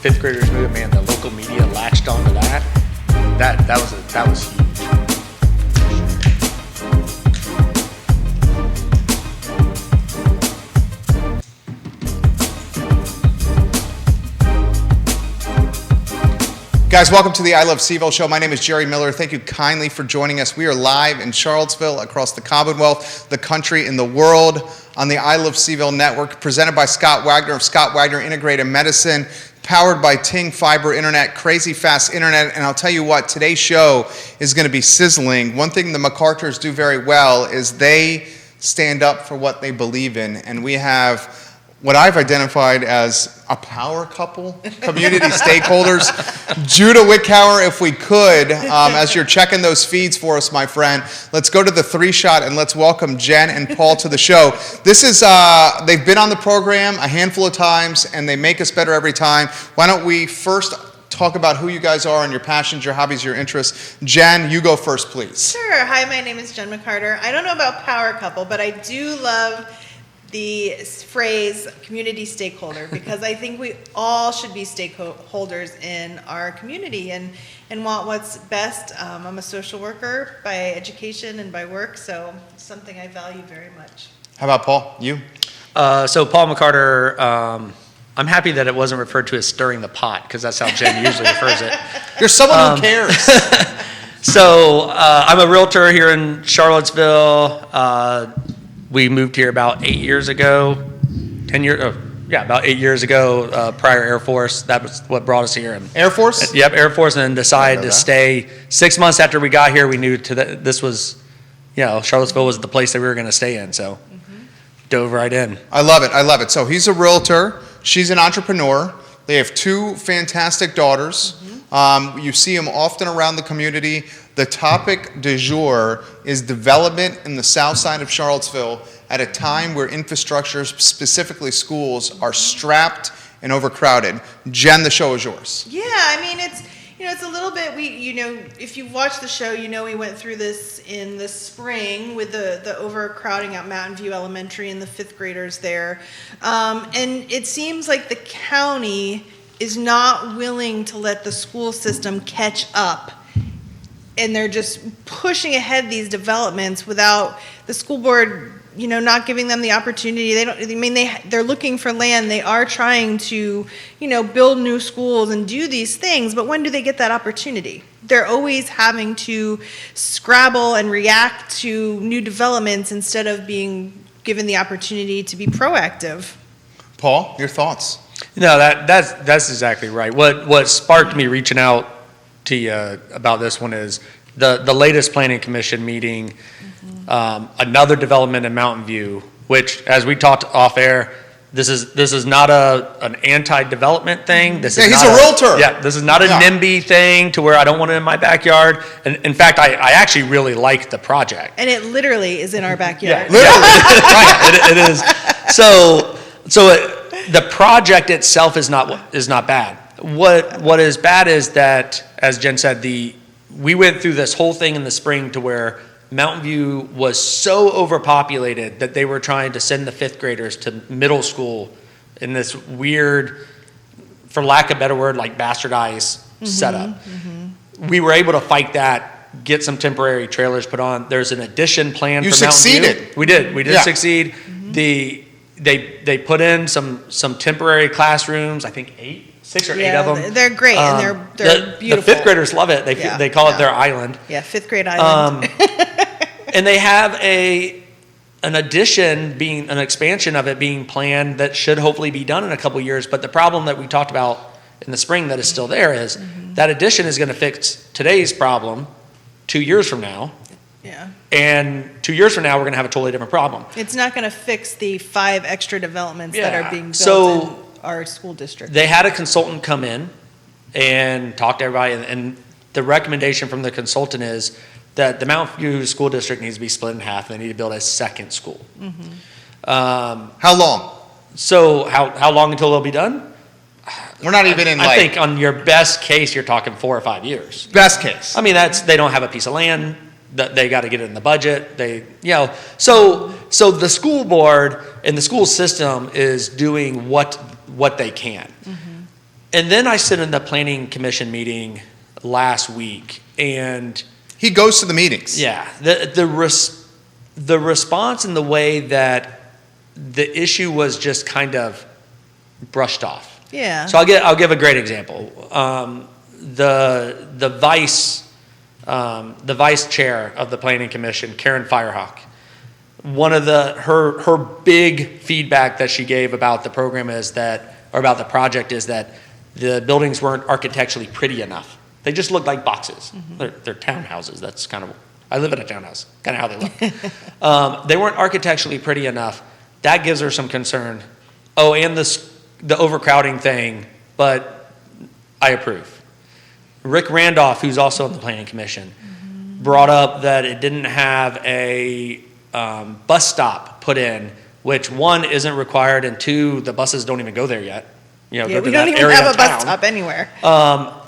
fifth graders movement, man, the local media latched onto that. That was huge. Guys, welcome to the I Love CVille Show. My name is Jerry Miller. Thank you kindly for joining us. We are live in Charlottesville, across the Commonwealth, the country, and the world on the I Love CVille Network, presented by Scott Wagner of Scott Wagner Integrated Medicine, powered by Ting Fiber Internet, crazy fast internet. And I'll tell you what, today's show is going to be sizzling. One thing the McArtors do very well is they stand up for what they believe in. And we have what I've identified as a power couple, community stakeholders. Judah Wickhauer, if we could, as you're checking those feeds for us, my friend, let's go to the 3-shot and let's welcome Jenn and Paul to the show. This is, they've been on the program a handful of times and they make us better every time. Why don't we first talk about who you guys are and your passions, your hobbies, your interests. Jenn, you go first, please. Sure. Hi, my name is Jenn McArtor. I don't know about power couple, but I do love the phrase community stakeholder, because I think we all should be stakeholders in our community and want what's best. I'm a social worker by education and by work, so it's something I value very much. How about Paul? You? So Paul McArtor, I'm happy that it wasn't referred to as stirring the pot, because that's how Jenn usually refers it. You're someone who cares. So I'm a realtor here in Charlottesville. We moved here about 8 years ago, about 8 years ago, prior Air Force. That was what brought us here. And, Air Force? Yep, Air Force, and then decided to stay. 6 months after we got here, we knew this was, Charlottesville was the place that we were going to stay in, so dove right in. I love it. So he's a realtor. She's an entrepreneur. They have 2 fantastic daughters. You see them often around the community. The topic du jour is development in the south side of Charlottesville at a time where infrastructure, specifically schools, are strapped and overcrowded. Jenn, the show is yours. Yeah, I mean, it's a little bit, if you've watched the show, we went through this in the spring with the overcrowding at Mountain View Elementary and the 5th graders there. And it seems like the county is not willing to let the school system catch up. And they're just pushing ahead these developments without the school board, not giving them the opportunity. They're looking for land. They are trying to, build new schools and do these things. But when do they get that opportunity? They're always having to scrabble and react to new developments instead of being given the opportunity to be proactive. Paul, your thoughts? No, that's exactly right. What sparked me reaching out to you about this one is the latest planning commission meeting, another development in Mountain View, which, as we talked off air, this is not an anti-development thing. He's a realtor. Yeah, this is not a NIMBY thing to where I don't want it in my backyard. And in fact, I actually really like the project. And it literally is in our backyard. Yeah, literally. Right, it is. So the project itself is not bad. What is bad is that, as Jenn said, we went through this whole thing in the spring to where Mountain View was so overpopulated that they were trying to send the 5th graders to middle school in this weird, for lack of a better word, like bastardized setup. We were able to fight that, get some temporary trailers put on. There's an addition plan for Mountain View. You succeeded. We did succeed. They put in some temporary classrooms, I think 6 or 8 of them. They're great, and they're beautiful. The 5th graders love it. They call it their island. Yeah, 5th grade island. And they have an addition, being an expansion of it being planned that should hopefully be done in a couple years. But the problem that we talked about in the spring that is still there is that addition is going to fix today's problem 2 years from now. Yeah. And 2 years from now, we're going to have a totally different problem. It's not going to fix the 5 extra developments that are being built in our school district. They had a consultant come in and talk to everybody, and the recommendation from the consultant is that the Mountain View School District needs to be split in half, and they need to build a second school. How long? So how long until they'll be done? We're not even in I think on your best case, you're talking 4 or 5 years. Best case. I mean, they don't have a piece of land. They got to get it in the budget. So the school board and the school system is doing what they can. And then I sit in the planning commission meeting last week, and He goes to the meetings. yeah, the response and the way that the issue was just kind of brushed off. Yeah. So I'll give a great example. The vice chair of the planning commission, Karen Firehawk, one of her big feedback that she gave about the program about the project is that the buildings weren't architecturally pretty enough. They just looked like boxes. They're townhouses. That's kind of, I live in a townhouse, kind of how they look. They weren't architecturally pretty enough. That gives her some concern. Oh, and the overcrowding thing, but I approve. Rick Randolph, who's also on the planning commission, brought up that it didn't have a bus stop put in, which one isn't required, and two, the buses don't even go there yet. Yeah, we don't even have a bus stop anywhere.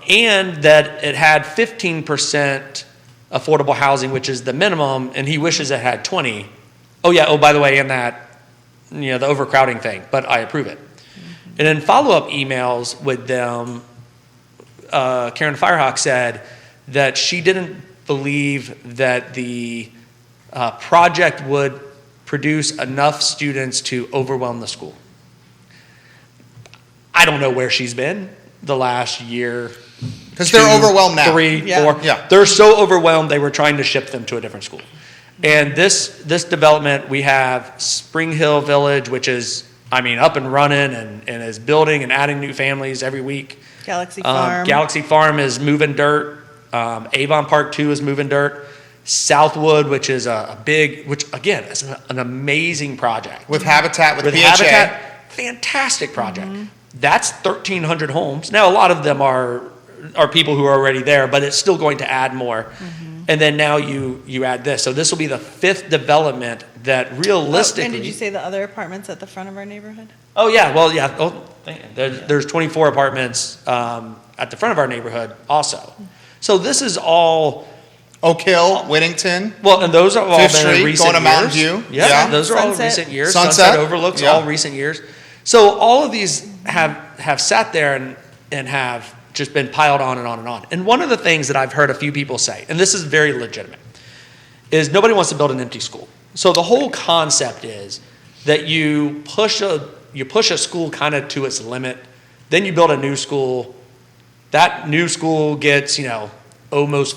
And that it had 15% affordable housing, which is the minimum, and he wishes it had 20. Oh yeah, oh by the way, and that, the overcrowding thing, but I approve it. And in follow-up emails with them, Karen Firehawk said that she didn't believe that the project would produce enough students to overwhelm the school. I don't know where she's been the last year. Because they're overwhelmed now. 3, 4. Yeah. They're so overwhelmed they were trying to ship them to a different school. And this development, we have Spring Hill Village, which is, up and running and is building and adding new families every week. Galaxy Farm. Galaxy Farm is moving dirt. Avon Park 2 is moving dirt. Southwood, which is which again is an amazing project. With Habitat, with PHA. Habitat, fantastic project. That's 1,300 homes. Now, a lot of them are people who are already there, but it's still going to add more. And then now you add this. So this will be the 5th development that realistically. And did you say the other apartments at the front of our neighborhood? Oh, yeah. Well, yeah. Oh, there's 24 apartments at the front of our neighborhood also. So this is all. Oak Hill, Whittington. Well, and those have all Fifth been Street, in recent going to Mountain years. View. Yeah, those are all Sunset. recent years. Sunset. Overlooks, Yeah. all recent years. So all of these have sat there and have just been piled on and on and on. And one of the things that I've heard a few people say, and this is very legitimate, is nobody wants to build an empty school. So the whole concept is that you push a school kind of to its limit, then you build a new school. That new school gets, almost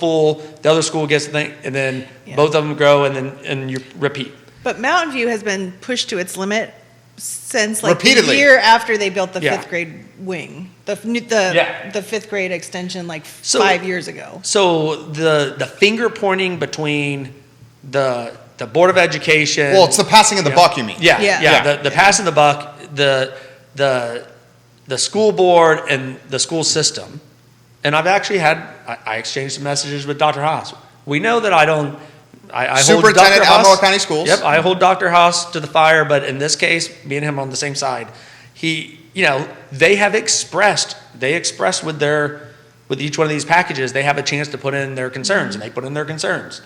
full. The other school gets the thing, and then both of them grow, and you repeat. But Mountain View has been pushed to its limit since Repeatedly. the year after they built the Yeah. 5th grade wing, the Yeah. 5th grade extension, So- 5 years ago. So the finger pointing between the Board of Education. Well, it's the passing of the buck, you mean? Yeah. Yeah. The passing the buck, the school board and the school system. And I've actually I exchanged some messages with Dr. Haas. We know that I hold Superintendent, Dr. Haas. Albemarle County Schools. Yep, I hold Dr. Haas to the fire, but in this case, me and him on the same side. They have expressed with each one of these packages, they have a chance to put in their concerns, and they put in their concerns.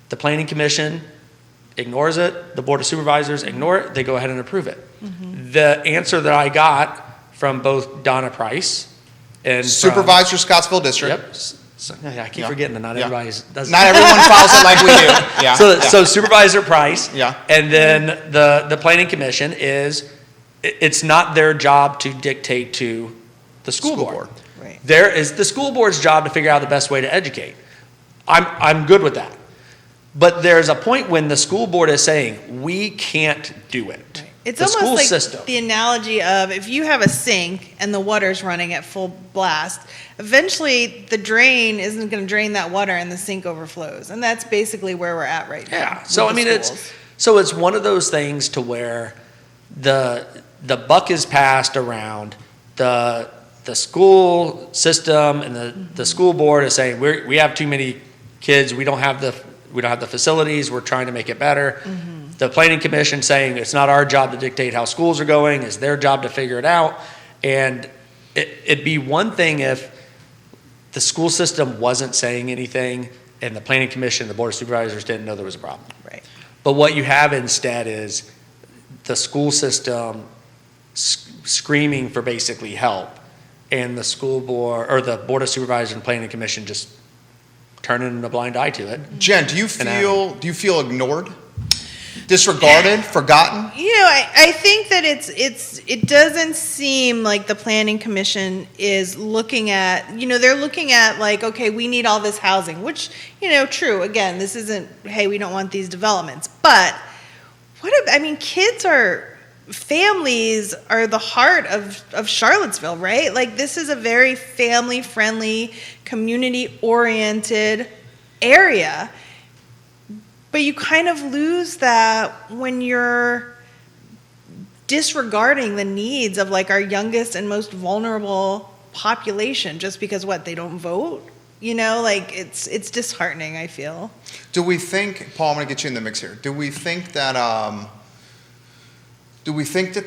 The Planning Commission ignores it, the Board of Supervisors ignore it, they go ahead and approve it. The answer that I got from both Donna Price and Supervisor, Scottsville District. Yep. I keep forgetting that not everybody does. Not everyone follows it like we do. Yeah. So Supervisor Price. Yeah. And then the Planning Commission it's not their job to dictate to the school board. Right. There is the school board's job to figure out the best way to educate. I'm good with that. But there's a point when the school board is saying, we can't do it. Right. It's the almost school like system. the analogy of if you have a sink and the water's running at full blast, eventually the drain isn't going to drain that water and the sink overflows. And that's basically where we're at right now. Yeah. So, with the schools. it's one of those things to where the buck is passed around, the school system and the school board is saying, we have too many kids, we don't have the facilities, we're trying to make it better. The Planning Commission saying it's not our job to dictate how schools are going, it's their job to figure it out. And it'd be one thing if the school system wasn't saying anything and the Planning Commission, the Board of Supervisors didn't know there was a problem. Right. But what you have instead is the school system screaming for basically help, and the school board or the board of supervisors and planning commission just turning a blind eye to it. Jen, do you feel ignored, disregarded, forgotten? I think that it doesn't seem like the planning commission is looking at, they're looking at like, okay, we need all this housing, which, true. Again, this isn't, hey, we don't want these developments, but families are the heart of Charlottesville, right? Like, this is a very family-friendly, community-oriented area. But you kind of lose that when you're disregarding the needs of, like, our youngest and most vulnerable population just because, they don't vote? It's disheartening, I feel. Do we think, Paul, I'm going to get you in the mix here. Do we think that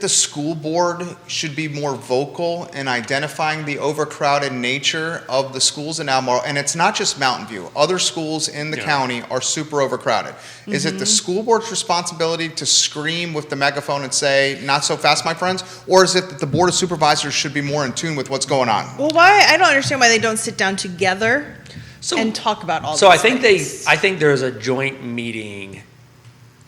the school board should be more vocal in identifying the overcrowded nature of the schools in Albemarle? And it's not just Mountain View. Other schools in the county are super overcrowded. Mm-hmm. Is it the school board's responsibility to scream with the megaphone and say, not so fast, my friends? Or is it that the board of supervisors should be more in tune with what's going on? Well, I don't understand why they don't sit down together and talk about all this. So I think there's a joint meeting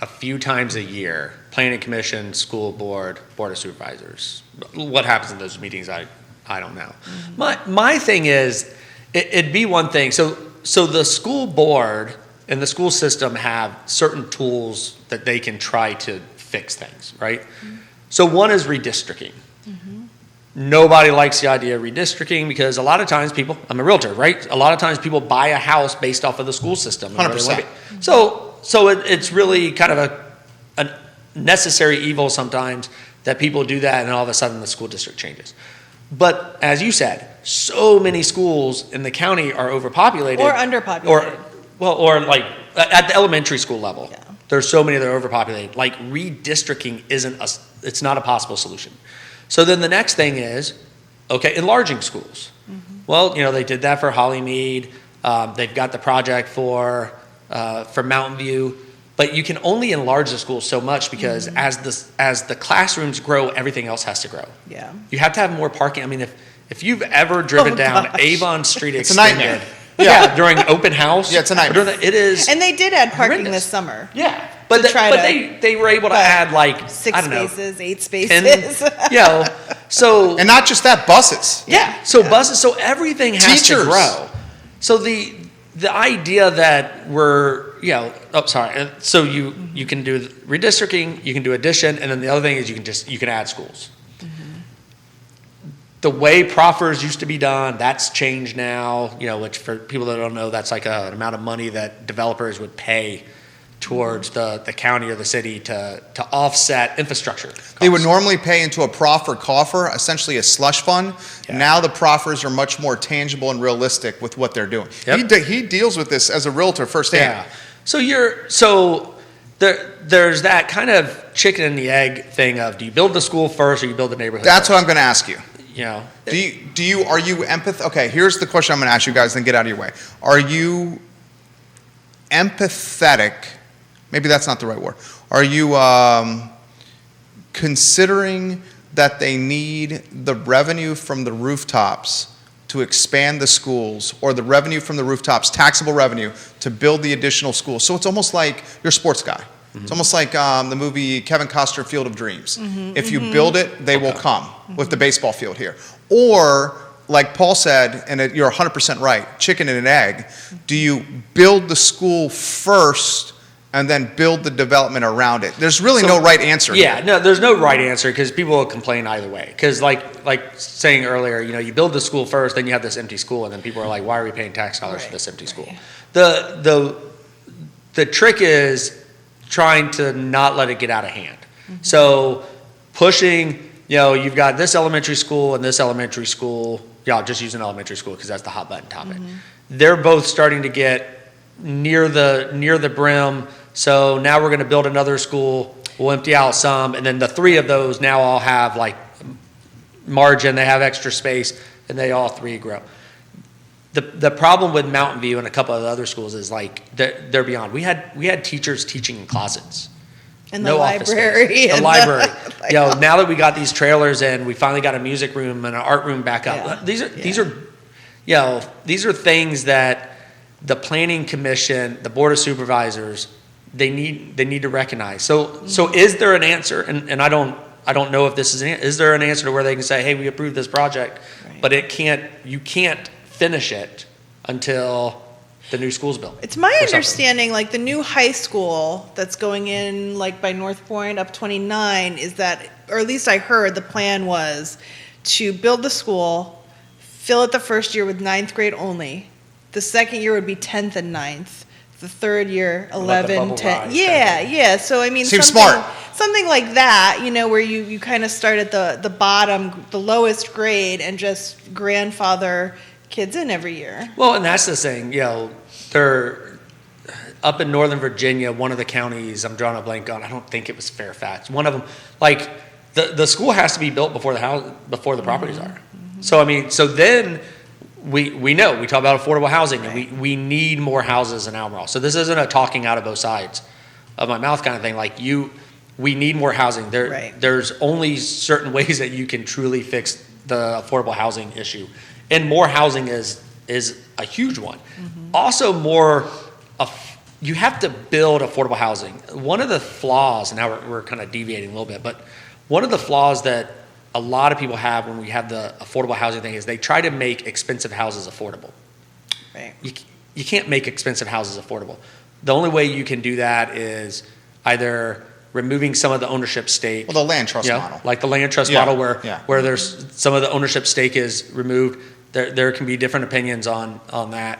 a few times a year, planning commission, school board, board of supervisors. What happens in those meetings, I don't know. Mm-hmm. My thing is, it'd be one thing. So the school board and the school system have certain tools that they can try to fix things, right? Mm-hmm. So one is redistricting. Mm-hmm. Nobody likes the idea of redistricting because a lot of times people, I'm a realtor, right? A lot of times people buy a house based off of the school system. 100%. So it's really kind of a necessary evil sometimes that people do that and all of a sudden the school district changes. But as you said, so many schools in the county are overpopulated. Or underpopulated. Or like at the elementary school level. Yeah. There's so many that are overpopulated. Like redistricting it's not a possible solution. So then the next thing is, okay, enlarging schools. Mm-hmm. Well, they did that for Hollymead. They've got the project for Mountain View, but you can only enlarge the school so much because as the classrooms grow, everything else has to grow. Yeah. You have to have more parking. I mean, if you've ever driven down Avon Street it's extended, a nightmare. Yeah, during open house. Yeah, it's a nightmare. It is. And they did add parking horrendous. this summer. Yeah, but they were able to add like 6 I don't know, spaces, 8 spaces. So and not just that, buses. Yeah. So buses. So everything has to grow. So the idea that so you can do redistricting, you can do addition, and then the other thing is you can add schools. Mm-hmm. The way proffers used to be done, that's changed now, which for people that don't know, that's like an amount of money that developers would pay towards the county or the city to offset infrastructure costs. They would normally pay into a proffer coffer, essentially a slush fund. Yeah. Now the proffers are much more tangible and realistic with what they're doing. Yep. He deals with this as a realtor firsthand. Yeah. So there's that kind of chicken and the egg thing of, do you build the school first or you build the neighborhood That's first? What I'm going to ask you. Are you empathetic? Okay, here's the question I'm going to ask you guys, then get out of your way. Are you empathetic? Maybe that's not the right word. Are you considering that they need the revenue from the rooftops to expand the schools, or the revenue from the rooftops, taxable revenue, to build the additional schools? So it's almost like you're a sports guy. Mm-hmm. It's almost like the movie Kevin Costner, Field of Dreams. Mm-hmm. If you build it, they will come with the baseball field here. Or, like Paul said, and you're 100% right, chicken and an egg, do you build the school first and then build the development around it? There's really no right answer. Yeah, no, there's no right answer because people will complain either way. Because like saying earlier, you build the school first, then you have this empty school, and then people are like, why are we paying tax dollars for this empty school? The trick is trying to not let it get out of hand. Mm-hmm. So pushing, you've got this elementary school and this elementary school. Yeah, I'll just use an elementary school because that's the hot button topic. Mm-hmm. They're both starting to get near the brim. So now we're going to build another school. We'll empty out some, and then the 3 of those now all have like margin. They have extra space, and they all 3 grow. The problem with Mountain View and a couple of the other schools is like they're beyond. We had teachers teaching in closets. And the no office library. space. The and library. the- You know, now that we got these trailers in, we finally got a music room and an art room back up. Yeah. These are, you know, these are things that the planning commission, the board of supervisors, they need to recognize. So is there an answer? And I don't know if this is there an answer to where they can say, hey, we approved this project, Right. but you can't finish it until the new school's built. It's my or something. understanding, like the new high school that's going in, like by North Point up 29, is that, or at least I heard the plan was to build the school, fill it the first year with 9th grade only. The second year would be 10th and 9th. The third year, Let the 11, bubble 10. rise, Yeah, yeah. So I mean, Seems something, smart. something like that, you know, where you kind of start at the bottom, the lowest grade, and just grandfather kids in every year. Well, and that's the thing, you know, they're up in Northern Virginia, one of the counties, I'm drawing a blank on, I don't think it was Fairfax, one of them, like, the school has to be built before the properties are. So, I mean, so then we know, we talk about affordable housing, and we need more houses in Albemarle. So this isn't a talking out of both sides of my mouth kind of thing, like we need more housing. Right. There's only certain ways that you can truly fix the affordable housing issue. And more housing is a huge one. Also you have to build affordable housing. One of the flaws, and now we're kind of deviating a little bit, but one of the flaws that a lot of people have when we have the affordable housing thing is they try to make expensive houses affordable. Right. You can't make expensive houses affordable. The only way you can do that is either removing some of the ownership stake. Well, the land trust you know, model. like the land trust Yeah, model where yeah. there's some of the ownership stake is removed. There can be different opinions on that.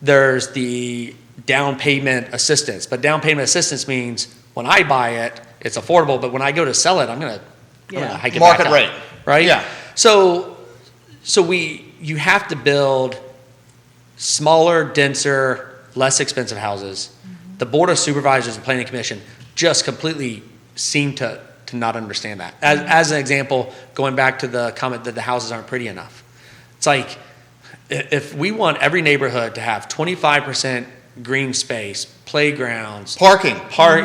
There's the down payment assistance, but down payment assistance means when I buy it, it's affordable, but when I go to sell it, I'm gonna hike it Market back up, rate. right? Yeah. So you have to build smaller, denser, less expensive houses. The board of supervisors and planning commission just completely seem to not understand that. As an example, going back to the comment that the houses aren't pretty enough. It's like, if we want every neighborhood to have 25% green space, playgrounds, Parking.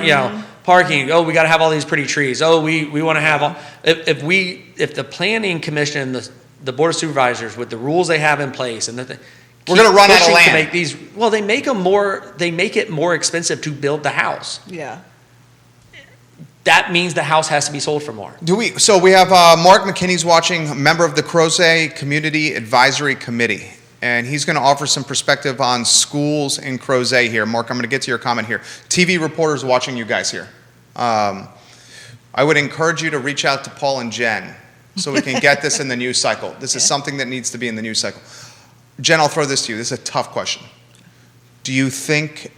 you know, parking, oh, we got to have all these pretty trees. Oh, we want to have all, if the planning commission and the board of supervisors with the rules they have in place and that We're gonna run out of pushing to land. make these, well, they make it more expensive to build the house. Yeah. That means the house has to be sold for more. So we have Mark McKinney's watching, a member of the Crozet Community Advisory Committee, and he's going to offer some perspective on schools in Crozet here. Mark, I'm going to get to your comment here. TV reporters watching you guys here. I would encourage you to reach out to Paul and Jen so we can get this in the news cycle. This is something that needs to be in the news cycle. Jen, I'll throw this to you. This is a tough question. Do you think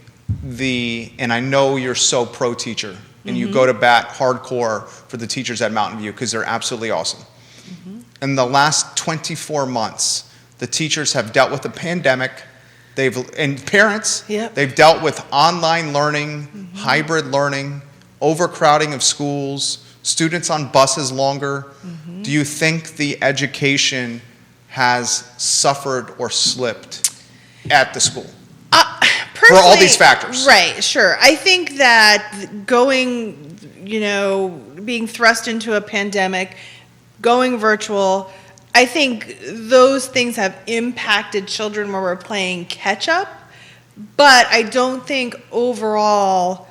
and I know you're so pro-teacher, and you go to bat hardcore for the teachers at Mountain View because they're absolutely awesome. In the last 24 months, the teachers have dealt with the pandemic, and parents, Yep. they've dealt with online learning, hybrid learning, overcrowding of schools, students on buses longer. Do you think the education has suffered or slipped at the school? For all these factors. Right, sure. I think that being thrust into a pandemic, going virtual, I think those things have impacted children where we're playing catch up, but I don't think overall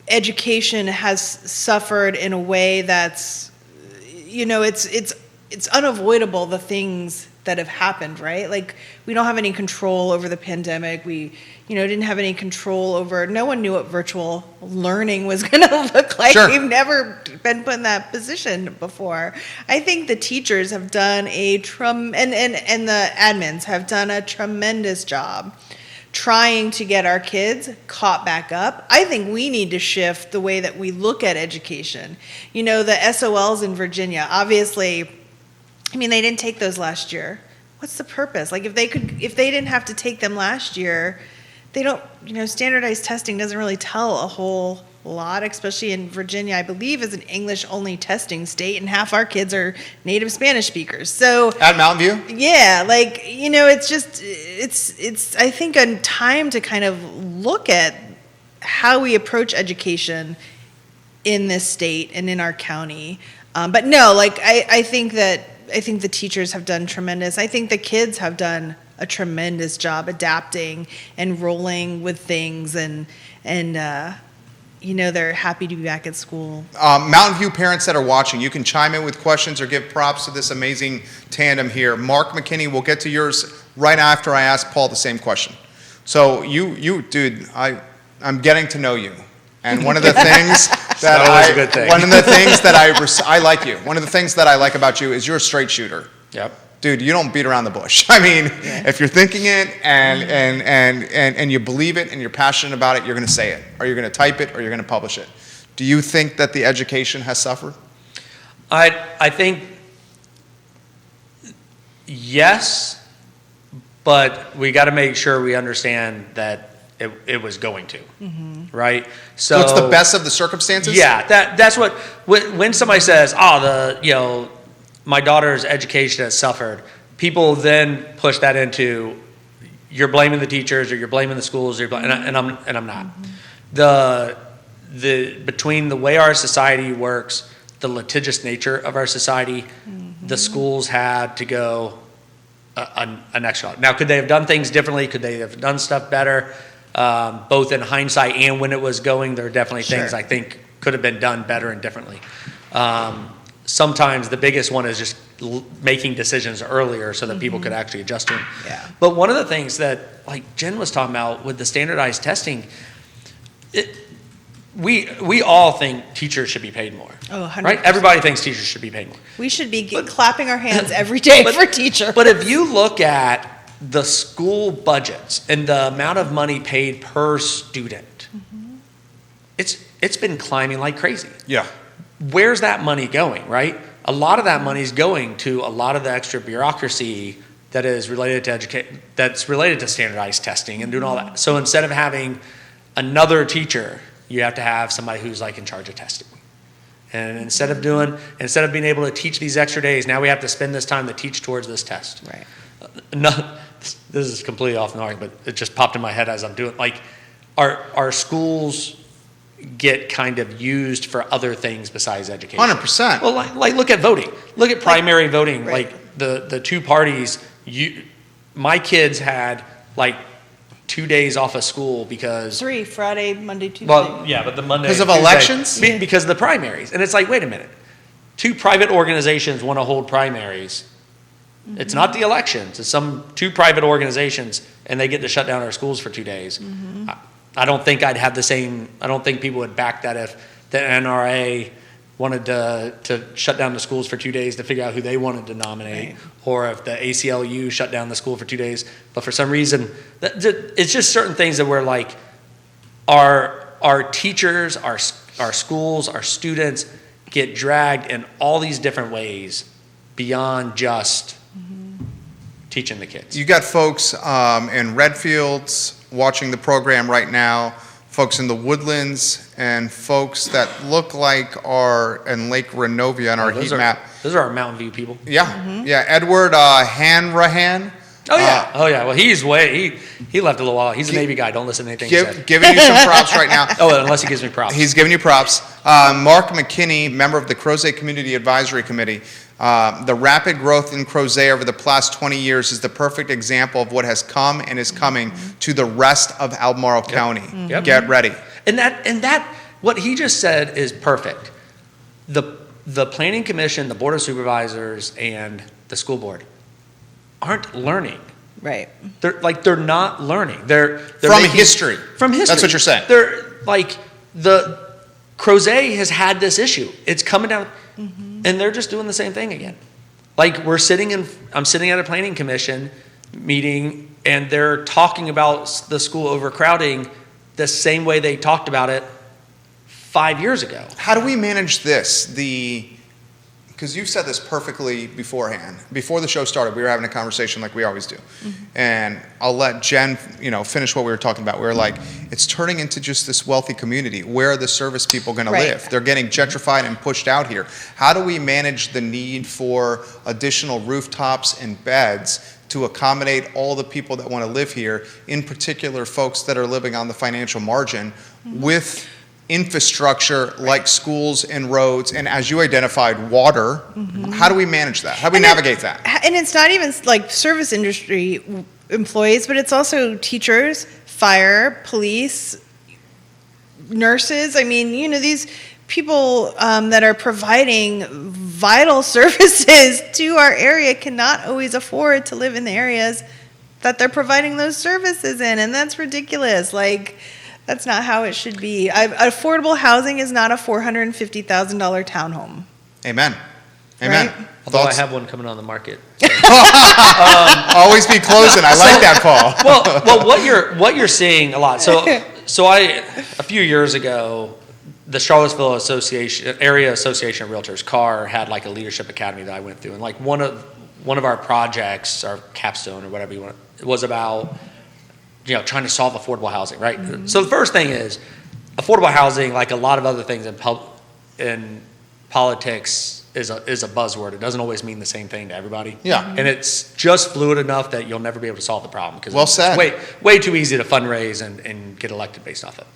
education has suffered in a way that's, it's unavoidable, the things that have happened, right? Like, we don't have any control over the pandemic. We, didn't have any control over, no one knew what virtual learning was going to look like. Sure. We've never been put in that position before. I think the teachers have done and the admins have done a tremendous job trying to get our kids caught back up. I think we need to shift the way that we look at education. The SOLs in Virginia, obviously, they didn't take those last year. What's the purpose? Like, if they didn't have to take them last year, they don't, standardized testing doesn't really tell a whole lot, especially in Virginia, I believe, is an English-only testing state, and half our kids are native Spanish speakers. So At Mountain View? yeah, it's just, it's I think a time to kind of look at how we approach education in this state and in our county. But no, like I think the teachers have done tremendous. I think the kids have done a tremendous job adapting and rolling with things, and they're happy to be back at school. Mountain View parents that are watching, you can chime in with questions or give props to this amazing tandem here. Mark McKinney, we'll get to yours right after I ask Paul the same question. So you dude, I'm getting to know you. And one of the things I like you. One of the things that I like about you is you're a straight shooter. Yep. Dude, you don't beat around the bush. I mean, if you're thinking it and you believe it and you're passionate about it, you're going to say it, or you're going to type it, or you're going to publish it. Do you think that the education has suffered? I think yes, but we got to make sure we understand that it was going to, right? So it's the best of the circumstances? Yeah, that's what, when somebody says, my daughter's education has suffered, people then push that into, you're blaming the teachers or you're blaming the schools, and I'm not. The between the way our society works, the litigious nature of our society, the schools had to go an extra. Now, could they have done things differently? Could they have done stuff better? Both in hindsight and when it was going, there are definitely things I think could have been done better and differently. Sometimes the biggest one is just making decisions earlier so that people could actually adjust to them. Yeah. But one of the things that, like Jen was talking about with the standardized testing, we all think teachers should be paid more. Oh, 100%. Right? Everybody thinks teachers should be paid more. We should be clapping our hands every day for teachers. But if you look at the school budgets and the amount of money paid per student, it's been climbing like crazy. Yeah. Where's that money going, right? A lot of that money is going to a lot of the extra bureaucracy that is related to that's related to standardized testing and doing all that. So instead of having another teacher, you have to have somebody who's like in charge of testing. And instead of being able to teach these extra days, now we have to spend this time to teach towards this test. Right. This is completely off the mark, but it just popped in my head as I'm doing. Like, our schools get kind of used for other things besides education. 100%. Well, like look at voting. Look at primary voting. Right. Like the two parties. My kids had like 2 days off of school because 3, Friday, Monday, Tuesday. Well, yeah, but the Monday because of Tuesday, elections. Because of the primaries, and it's like, wait a minute, 2 private organizations want to hold primaries. It's not the elections. It's two private organizations, and they get to shut down our schools for 2 days. I don't think I'd have the same. I don't think people would back that if the NRA wanted to shut down the schools for 2 days to figure out who they wanted to nominate, or if the ACLU shut down the school for 2 days. But for some reason, it's just certain things that we're like, our teachers, our schools, our students get dragged in all these different ways beyond just teaching the kids. You got folks in Redfields watching the program right now, folks in the Woodlands, and folks that look like are in Lake Renovia on our heat map. Those are our Mountain View people. Yeah, yeah. Edward Hanrahan. Oh yeah. Well, he left a little while. He's a Navy guy. Don't listen to anything he said. Giving you some props right now. Oh, unless he gives me props. He's giving you props. Mark McKinney, member of the Crozet Community Advisory Committee. The rapid growth in Crozet over the past 20 years is the perfect example of what has come and is coming to the rest of Albemarle County. Yep. Get ready. And that what he just said is perfect. The Planning Commission, the Board of Supervisors, and the school board aren't learning. Right. They're not learning. They're From history. That's what you're saying. They're like, the Crozet has had this issue. It's coming down, and they're just doing the same thing again. Like, I'm sitting at a planning commission meeting, and they're talking about the school overcrowding the same way they talked about it 5 years ago. How do we manage this? Because you said this perfectly beforehand. Before the show started, we were having a conversation like we always do. And I'll let Jen, finish what we were talking about. We were like, it's turning into just this wealthy community. Where are the service people going to live? They're getting gentrified and pushed out here. How do we manage the need for additional rooftops and beds to accommodate all the people that want to live here, in particular folks that are living on the financial margin, with infrastructure like schools and roads, and as you identified, water. How do we manage that? How do we navigate that? And it's not even like service industry employees, but it's also teachers, fire, police, nurses. I mean, you know, these people that are providing vital services to our area cannot always afford to live in the areas that they're providing those services in, and that's ridiculous. Like, that's not how it should be. Affordable housing is not a $450,000 townhome. Amen. Amen. Right? Although Thoughts? I have one coming on the market. Always be closing. I like that, Paul. Well, what you're seeing a lot. So a few years ago, the Charlottesville Area Association of Realtors, CAR, had like a leadership academy that I went through, and like one of our projects, our capstone or whatever you want, it was about, you know, trying to solve affordable housing, right? So the first thing is affordable housing, like a lot of other things in politics, is a buzzword. It doesn't always mean the same thing to everybody. Yeah. And it's just fluid enough that you'll never be able to solve the problem, because Well said. it's way too easy to fundraise and get elected based off of.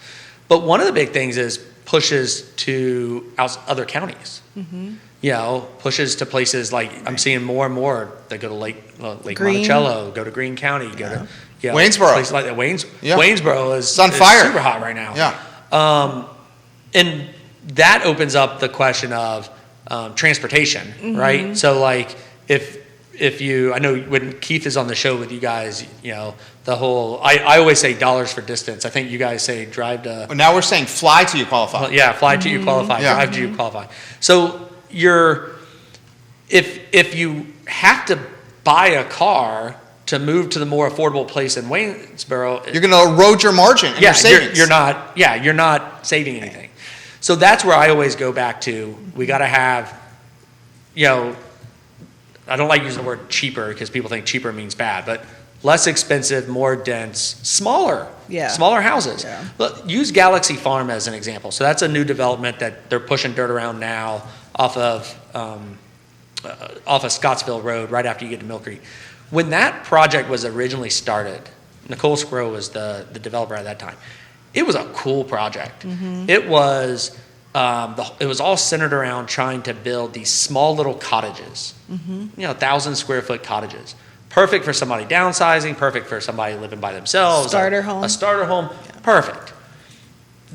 But one of the big things is pushes to other counties. You know, pushes to places like, I'm seeing more and more that go to Lake Greene. Monticello, go to Greene County, go to, you know, Waynesboro. places like that. Yeah. Waynesboro is on fire. super hot right now. Yeah. And that opens up the question of transportation, right? So like if you, I know when Keith is on the show with you guys, you know, the whole, I always say dollars for distance. I think you guys say drive to. Well, now we're saying fly till you qualify. Well, yeah, fly till you qualify, Yeah. drive till you qualify. So if you have to buy a car to move to the more affordable place in Waynesboro, You're going to erode your margin and your savings. you're not saving anything. So that's where I always go back to. We got to have, you know, I don't like using the word cheaper because people think cheaper means bad, but less expensive, more dense, smaller houses. Yeah. Look, use Galaxy Farm as an example. So that's a new development that they're pushing dirt around now off of Scottsville Road right after you get to Mill Creek. When that project was originally started, Nicole Scrow was the developer at that time. It was a cool project. It was all centered around trying to build these small little cottages, you know, 1,000 square foot cottages. Perfect for somebody downsizing, perfect for somebody living by themselves. Starter home. A starter home, perfect.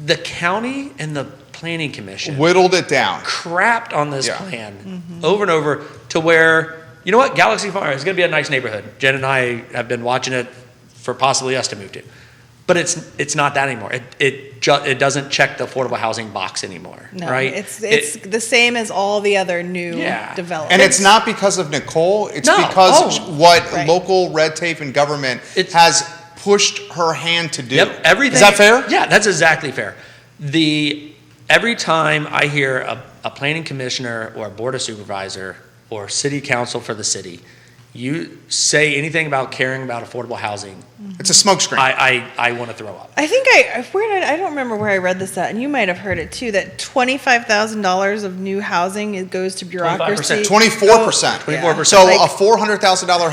The county and the planning commission Whittled it down. crapped on this Yeah. plan over and over to where, you know what, Galaxy Farm is going to be a nice neighborhood. Jen and I have been watching it for possibly us to move to. But it's not that anymore. It doesn't check the affordable housing box anymore, No, right? it's the same as all the other new developments. And it's not because of Nicole. It's No. because Oh. what Right. local red tape and government has pushed her hand to do. Yep, everything. Is that fair? Yeah, that's exactly fair. Every time I hear a planning commissioner or a board of supervisor or city council for the city, you say anything about caring about affordable housing, It's a smokescreen. I want to throw up. I think I don't remember where I read this at, and you might have heard it too, that $25,000 of new housing, it goes to bureaucracy. 24%. 24%. So Like- a $400,000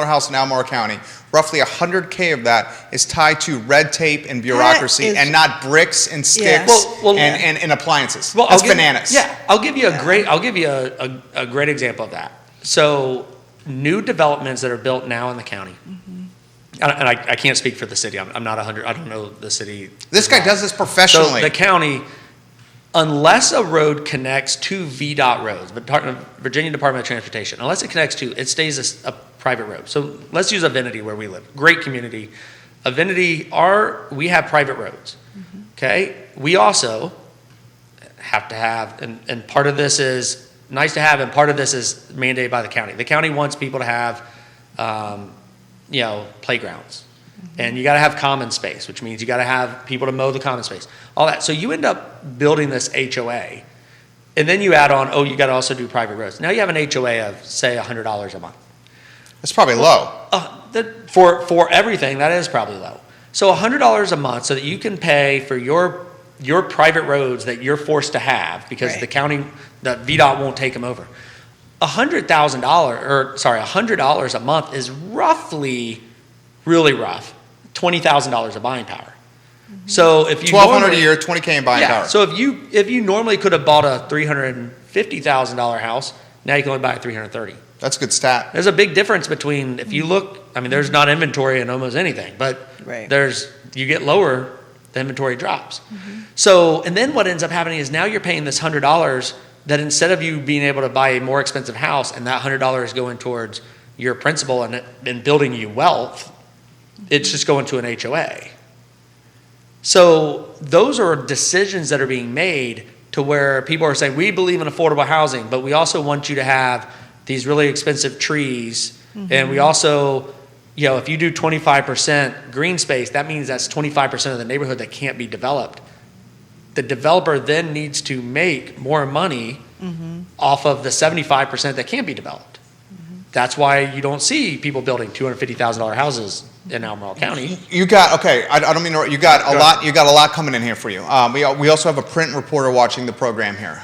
house in Albemarle County, roughly $100K of that is tied to red tape and bureaucracy, is- and not bricks and sticks Yeah. Well, and appliances. Well, That's bananas. Yeah, I'll give you a great example of that. So new developments that are built now in the county, and I can't speak for the city. I'm not 100. I don't know the city. This guy does this professionally. So the county, unless a road connects to VDOT roads, Virginia Department of Transportation, unless it connects to, it stays a private road. So let's use Avinity where we live. Great community. Avinity, we have private roads. Okay. We also have to have, and part of this is nice to have, and part of this is mandated by the county. The county wants people to have, playgrounds. And you got to have common space, which means you got to have people to mow the common space, all that. So you end up building this HOA, and then you add on, you got to also do private roads. Now you have an HOA of, say, $100 a month. That's probably low. For everything, that is probably low. So $100 a month so that you can pay for your private roads that you're forced to have because Right. the county, the VDOT won't take them over. $100 a month is roughly, really rough, $20,000 of buying power. So if you $1,200 a year, $20K in buying power. So if you normally could have bought a $350,000 house, now you can only buy a $330,000. That's a good stat. There's a big difference between, if you look, I mean, there's not inventory in almost anything, but you get lower, the inventory drops. So, and then what ends up happening is now you're paying this $100 that instead of you being able to buy a more expensive house and that $100 going towards your principal and building you wealth, it's just going to an HOA. So those are decisions that are being made to where people are saying, we believe in affordable housing, but we also want you to have these really expensive trees. And we also, if you do 25% green space, that means that's 25% of the neighborhood that can't be developed. The developer then needs to make more money off of the 75% that can't be developed. That's why you don't see people building $250,000 houses in Albemarle County. You got I don't mean to, you got a lot. You got a lot coming in here for you. We also have a print reporter watching the program here.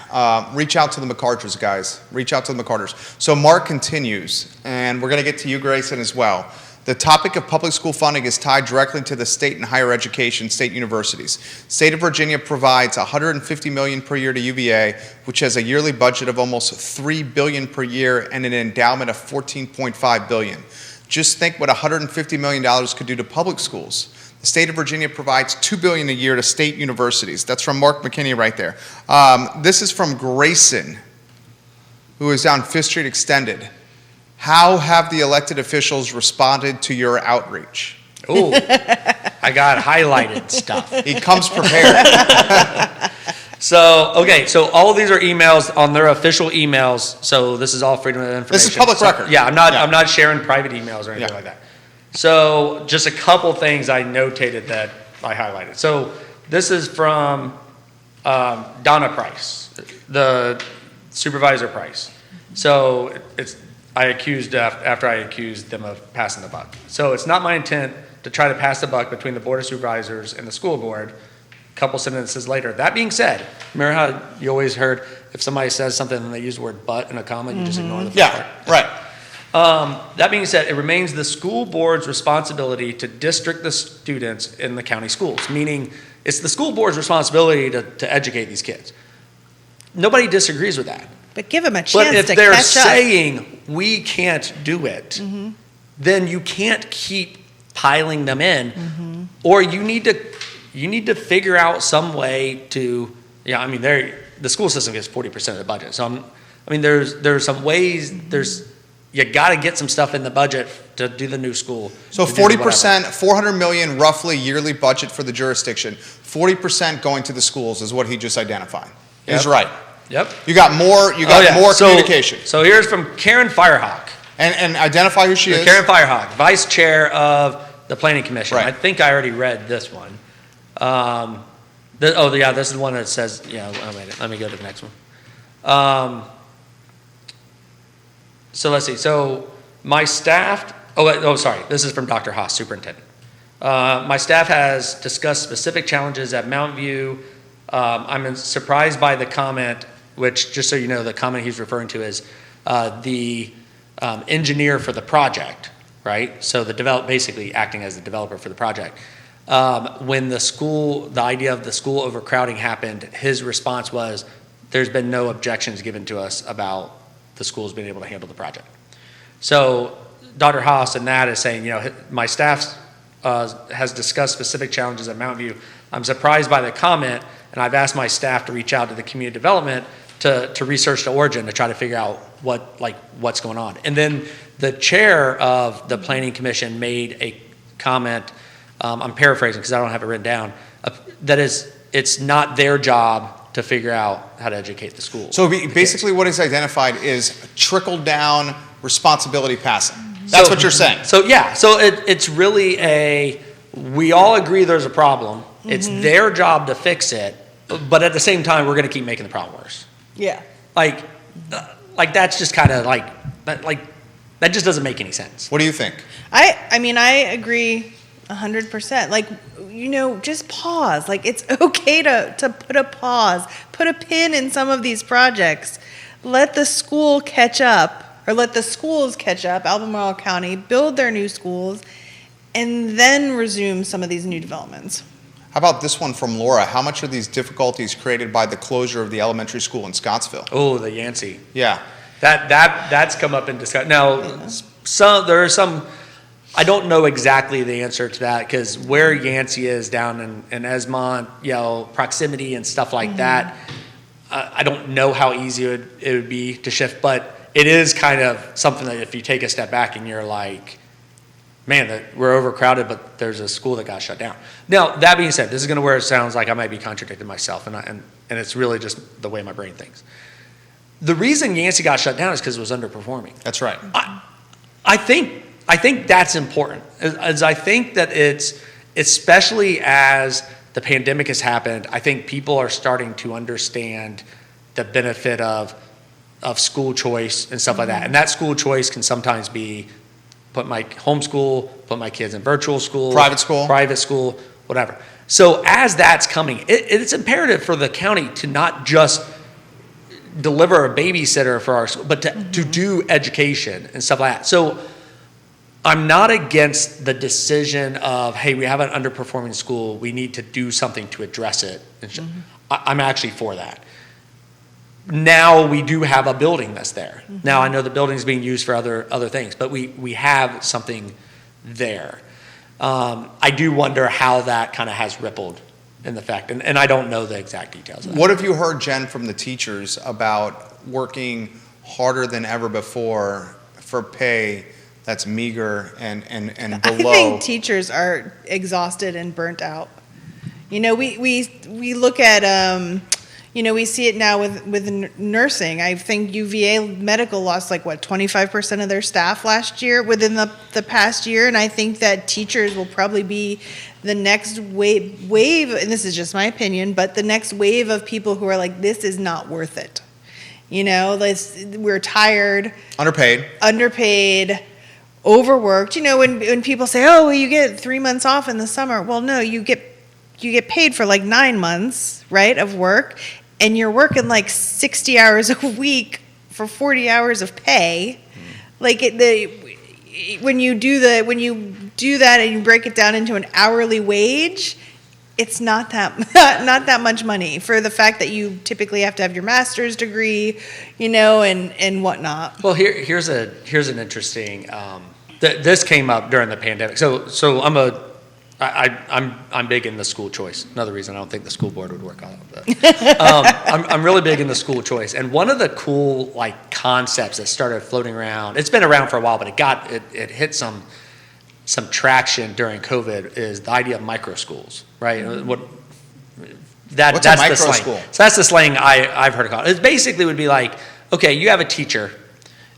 Reach out to the McArtors, guys. Reach out to the McArtors. So Mark continues, and we're going to get to you, Grayson, as well. The topic of public school funding is tied directly to the state and higher education, state universities. State of Virginia provides $150 million per year to UVA, which has a yearly budget of almost $3 billion per year and an endowment of $14.5 billion. Just think what $150 million could do to public schools. The state of Virginia provides $2 billion a year to state universities. That's from Mark McKinney right there. This is from Grayson, who is on Fifth Street Extended. How have the elected officials responded to your outreach? Oh, I got highlighted stuff. He comes prepared. So all of these are emails on their official emails. So this is all freedom of information. This is public record. Yeah, I'm not sharing private emails or anything like that. So just a couple things I notated that I highlighted. So this is from Donna Price, the Supervisor Price. So after I accused them of passing the buck. So it's not my intent to try to pass the buck between the Board of Supervisors and the school board. A couple sentences later. That being said, remember how you always heard if somebody says something and they use the word but in a comma, you just ignore the first part? Right. That being said, it remains the school board's responsibility to district the students in the county schools, meaning it's the school board's responsibility to educate these kids. Nobody disagrees with that. But give them a chance to But catch if up. they're saying we can't do it, then you can't keep piling them in, or you need to figure out some way to. The school system gets 40% of the budget. So there's some ways. You got to get some stuff in the budget to do the new school. So 40%, $400 million roughly yearly budget for the jurisdiction. 40% going to the schools is what he just identified. Yep. He's right. Yep. You got more. More communication. So here's from Karen Firehawk. And identify who she is. Karen Firehawk, Vice Chair of the Planning Commission. Right. I think I already read this one. This is the one that says. Let me go to the next one. So let's see. So my staff. Sorry. This is from Dr. Haas, Superintendent. My staff has discussed specific challenges at Mountain View. I'm surprised by the comment, which, just so you know, the comment he's referring to is the engineer for the project, right? So basically acting as the developer for the project. When the idea of the school overcrowding happened, his response was, there's been no objections given to us about the schools being able to handle the project. So Dr. Haas in that is saying, my staff has discussed specific challenges at Mountain View. I'm surprised by the comment, and I've asked my staff to reach out to the community development to research the origin to try to figure out what's going on. And then the chair of the Planning Commission made a comment, I'm paraphrasing because I don't have it written down, that is, it's not their job to figure out how to educate the schools. So basically what is identified is trickle-down responsibility passing. That's what you're saying. So it's really we all agree there's a problem. It's their job to fix it, but at the same time, we're going to keep making the problem worse. Yeah. Like that's just kind of that just doesn't make any sense. What do you think? I agree 100%. Just pause. It's okay to put a pause, put a pin in some of these projects. Let the school catch up, or let the schools catch up, Albemarle County, build their new schools, and then resume some of these new developments. How about this one from Laura? How much are these difficulties created by the closure of the elementary school in Scottsville? Oh, the Yancey. Yeah. That's come up in discussion. Now, there are some, I don't know exactly the answer to that, because where Yancey is down in Esmont, proximity and stuff like that, I don't know how easy it would be to shift, but it is kind of something that if you take a step back and you're like, man, we're overcrowded, but there's a school that got shut down. Now, that being said, this is going to where it sounds like I might be contradicting myself, and it's really just the way my brain thinks. The reason Yancey got shut down is because it was underperforming. That's right. I think that's important. As I think that it's, especially as the pandemic has happened, I think people are starting to understand the benefit of school choice and stuff like that. And that school choice can sometimes be put my kids in virtual school, private school, whatever. So as that's coming, it's imperative for the county to not just deliver a babysitter for our school, but to do education and stuff like that. So I'm not against the decision of, hey, we have an underperforming school, we need to do something to address it. I'm actually for that. Now we do have a building that's there. Now I know the building is being used for other things, but we have something there. I do wonder how that kind of has rippled in the fact, and I don't know the exact details of that. What have you heard, Jen, from the teachers about working harder than ever before for pay that's meager and below? I think teachers are exhausted and burnt out. We look at we see it now with nursing. I think UVA Medical lost 25% of their staff last year within the past year, and I think that teachers will probably be the next wave, and this is just my opinion, but the next wave of people who are like, this is not worth it. We're tired, underpaid, overworked. When people say, oh, well, you get 3 months off in the summer. Well, no, you get paid for 9 months, right, of work, and you're working 60 hours a week for 40 hours of pay. When you do that and you break it down into an hourly wage, it's not that much money for the fact that you typically have to have your master's degree, and whatnot. Well, here's an interesting. This came up during the pandemic. So I'm big in the school choice. Another reason I don't think the school board would work on it. I'm really big in the school choice, and one of the cool concepts that started floating around. It's been around for a while, but it hit some traction during COVID. Is the idea of micro schools, right? What's a micro school? So that's the slang I've heard it called. It basically would be okay, you have a teacher,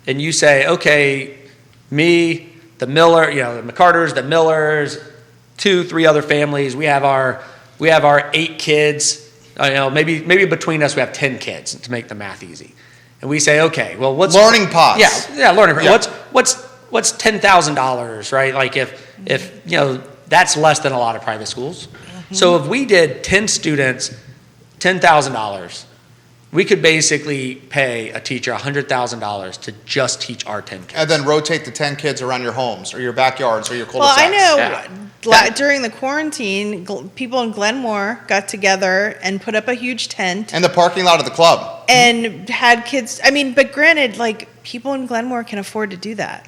and you say, okay, me, the Miller, the McArtors, the Millers, 2-3 other families. We have our 8 kids. Maybe between us we have 10 kids to make the math easy. And we say, okay, well, what's learning pods? Yeah, learning pods. Yeah. What's $10,000, right? If that's less than a lot of private schools. So if we did 10 students, $10,000, we could basically pay a teacher $100,000 to just teach our 10 kids. And then rotate the 10 kids around your homes or your backyards or your cul-de-sacs. Well, I know during the quarantine, people in Glenmore got together and put up a huge tent. And the parking lot of the club. And had kids. But granted, people in Glenmore can afford to do that.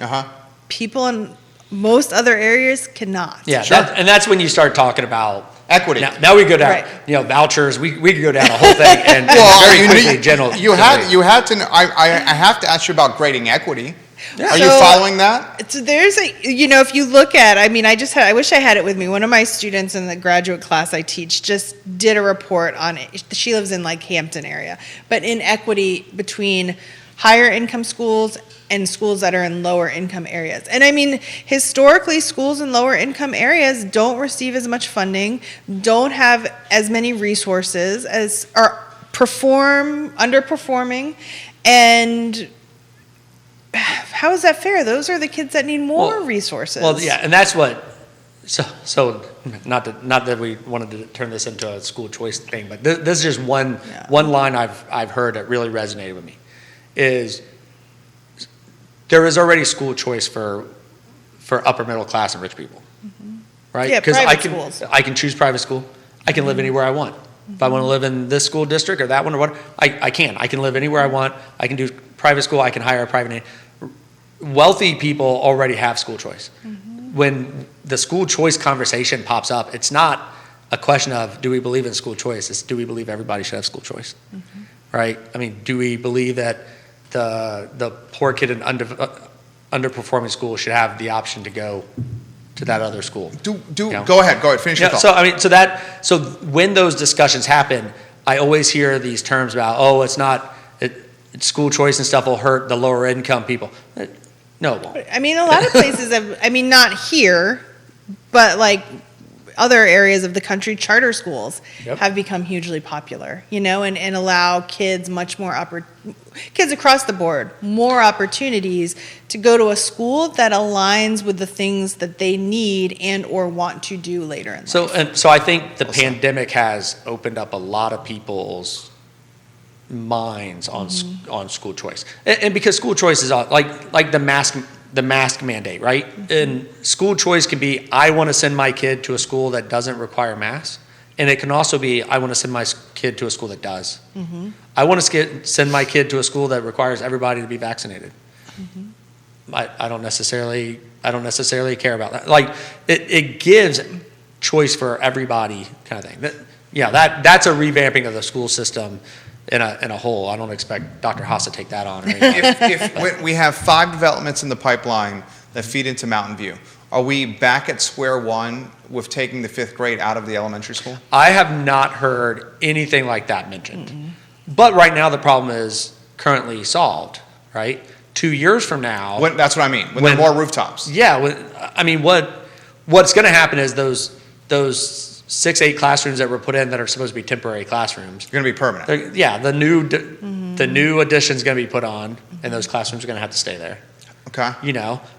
People in most other areas cannot. Yeah, and that's when you start talking about equity. Now we go down, vouchers. We could go down a whole thing, and very quickly, general. You had to. I have to ask you about grading equity. Yeah. Are you following that? So there's if you look at, I wish I had it with me. One of my students in the graduate class I teach just did a report on it. She lives in Hampton area, but inequity between higher income schools and schools that are in lower income areas. And historically, schools in lower income areas don't receive as much funding, don't have as many resources, are underperforming, and how is that fair? Those are the kids that need more resources. Well, yeah, and that's what. So not that we wanted to turn this into a school choice thing, but this is just one line I've heard that really resonated with me. Is there is already school choice for upper middle class and rich people, right? Yeah, Because private schools. I can choose private school. I can live anywhere I want. If I want to live in this school district or that one or what, I can. I can live anywhere I want. I can do private school. I can hire a private nanny. Wealthy people already have school choice. When the school choice conversation pops up, it's not a question of do we believe in school choice? It's do we believe everybody should have school choice, right? I mean, do we believe that the poor kid in underperforming school should have the option to go to that other school? Go ahead, finish your thought. So I mean, so when those discussions happen, I always hear these terms about, school choice and stuff will hurt the lower income people. No, it won't. I mean, a lot of places have, not here, but like other areas of the country, charter schools have become hugely popular, and allow kids kids across the board, more opportunities to go to a school that aligns with the things that they need and or want to do later in life. So I think the pandemic has opened up a lot of people's minds on school choice, and because school choice is like the mask mandate, right? And school choice can be, I want to send my kid to a school that doesn't require masks, and it can also be, I want to send my kid to a school that does. I want to send my kid to a school that requires everybody to be vaccinated. I don't necessarily care about that. Like it gives choice for everybody, kind of thing. That's a revamping of the school system in a whole. I don't expect Dr. Haas to take that on. Right? If we have 5 developments in the pipeline that feed into Mountain View, are we back at square one with taking the 5th grade out of the elementary school? I have not heard anything like that mentioned. But right now the problem is currently solved, right? 2 years from now. That's what I mean. When there are more rooftops. Yeah. What's going to happen is those 6-8 classrooms that were put in that are supposed to be temporary classrooms. They're going to be permanent. The new addition is going to be put on, and those classrooms are going to have to stay there. Okay.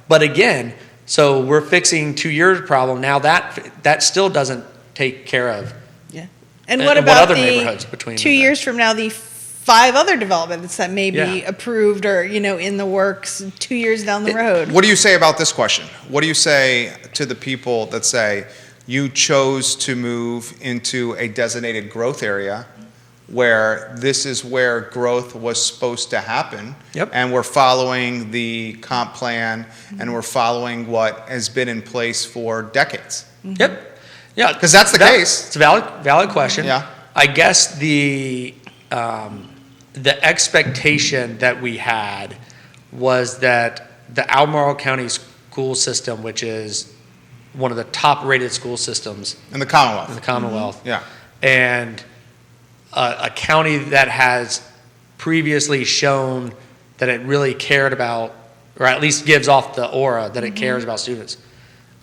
But again, so we're fixing 2 years problem now. That still doesn't take care of. Yeah. And what about other neighborhoods between 2 years from now? The 5 other developments that may be approved or in the works 2 years down the road. What do you say about this question? What do you say to the people that say, you chose to move into a designated growth area where this is where growth was supposed to happen, and we're following the comp plan, and we're following what has been in place for decades? Yeah, because that's the case. It's a valid question. Yeah. I guess the expectation that we had was that the Albemarle County school system, which is one of the top-rated school systems in the Commonwealth. And a county that has previously shown that it really cared about, or at least gives off the aura that it cares about students,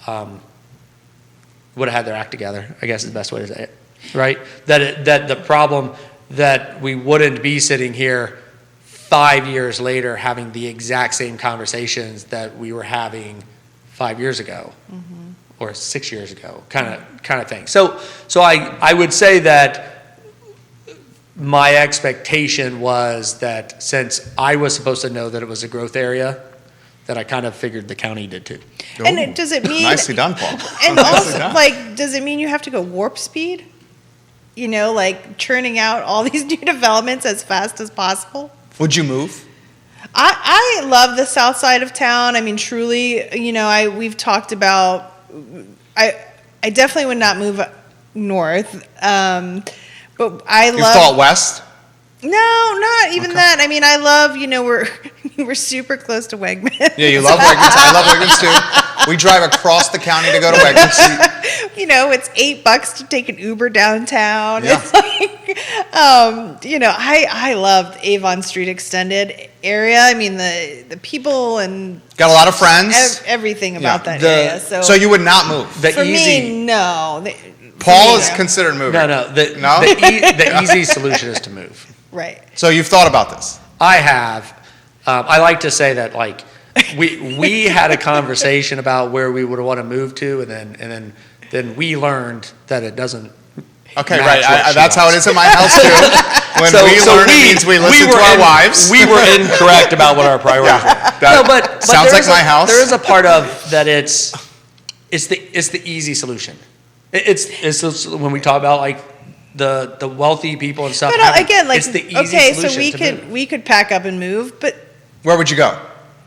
would have had their act together, I guess is the best way to say it, right? That the problem that we wouldn't be sitting here 5 years later having the exact same conversations that we were having 5 years ago. Or 6 years ago, kind of thing. So I would say that my expectation was that since I was supposed to know that it was a growth area, that I kind of figured the county did too. And does it mean nicely done, Paul? And also, does it mean you have to go warp speed? Churning out all these new developments as fast as possible? Would you move? I love the south side of town. I mean, truly, we've talked about. I definitely would not move north, but I love. You thought west? No, not even that. I mean, I love. We're super close to Wegmans. Yeah, you love Wegmans. I love Wegmans too. We drive across the county to go to Wegmans. It's $8 to take an Uber downtown. Yeah. It's I loved Avon Street Extended area. I mean, the people and got a lot of friends. Everything about that area. So you would not move. For me, no. Paul is considered moving. No. The easy solution is to move. Right. So you've thought about this. I have. I like to say that we had a conversation about where we would want to move to, and then we learned that it doesn't. Okay, right. That's how it is in my house too. When we learn, it means we listen to our wives. We were incorrect about what our priorities were. No, but sounds like my house. There is a part of that. It's the easy solution. It's when we talk about like the wealthy people and stuff. But again, like, it's the easy okay, so solution we could pack up and move, but Where would you go?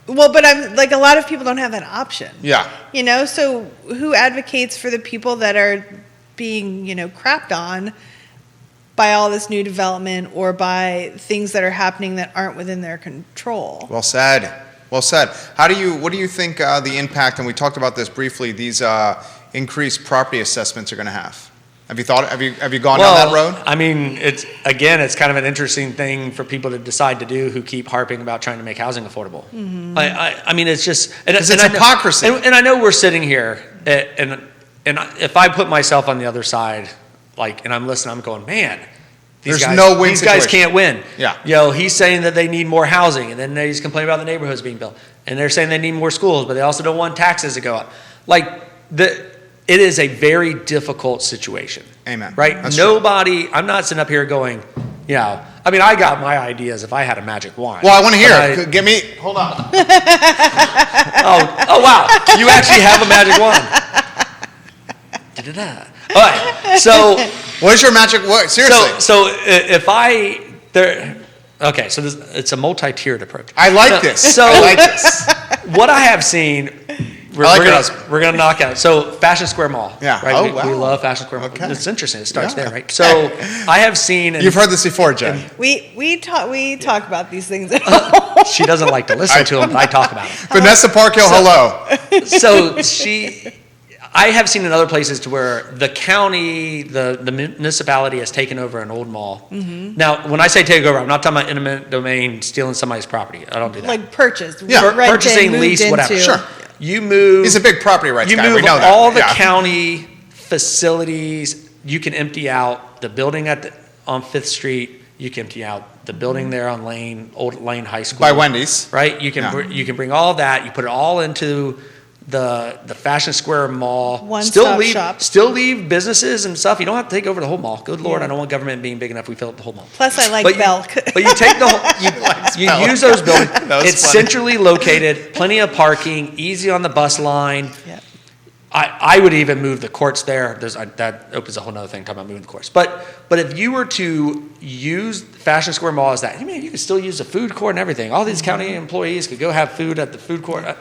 well, but I'm like, a lot of people don't have that option. Yeah. You know, so who advocates for the people that are being, crapped on by all this new development or by things that are happening that aren't within their control? Well said. Well said. What do you think the impact, and we talked about this briefly, these increased property assessments are going to have? Have you gone down that road? I mean, it's kind of an interesting thing for people to decide to do who keep harping about trying to make housing affordable. Mm-hmm. I mean, it's just, it's hypocrisy. And I know we're sitting here, and if I put myself on the other side, like, and I'm listening, I'm going, man, these guys can't win. Yeah. He's saying that they need more housing, and then he's complaining about the neighborhoods being built, and they're saying they need more schools, but they also don't want taxes to go up. Like, it is a very difficult situation. Amen. Right? That's I'm not sitting up here going, I mean, I got my ideas if I had a magic wand. Well, I want to hear it. Hold on. Oh, wow. You actually have a magic wand. Da-da-da. All right. So, what is your magic word? Seriously. So it's a multi-tiered approach. I like this. I like this. What I have seen, we're going to knock out. So, Fashion Square Mall. Yeah. Right? Oh, wow. We love Fashion Square Mall. Okay. It's interesting. It starts there, right? So, I have seen. You've heard this before, Jen. We talk about these things. She doesn't like to listen to them, but I talk about them. Vanessa Parkhill, hello. So, I have seen in other places to where the county, the municipality has taken over an old mall. Mm-hmm. Now, when I say take over, I'm not talking about eminent domain, stealing somebody's property. I don't do that. Like purchase. Yeah. Purchasing, lease, whatever. Sure. You move. He's a big property rights guy. You move we know that. all the county facilities. You can empty out the building on 5th Street. You can empty out the building there on Old Lane High School. By Wendy's. Right? You can bring all that. You put it all into the Fashion Square Mall. One-stop shop. Still leave businesses and stuff. You don't have to take over the whole mall. Good Lord, I don't want government being big enough. We fill up the whole mall. Plus, I like Belk. But you take the whole, you use those buildings. It's funny. centrally located, plenty of parking, easy on the bus line. Yeah. I would even move the courts there. That opens a whole other thing talking about moving the courts. But if you were to use Fashion Square Mall as that, you could still use the food court and everything. All these county employees could go have food at the food court.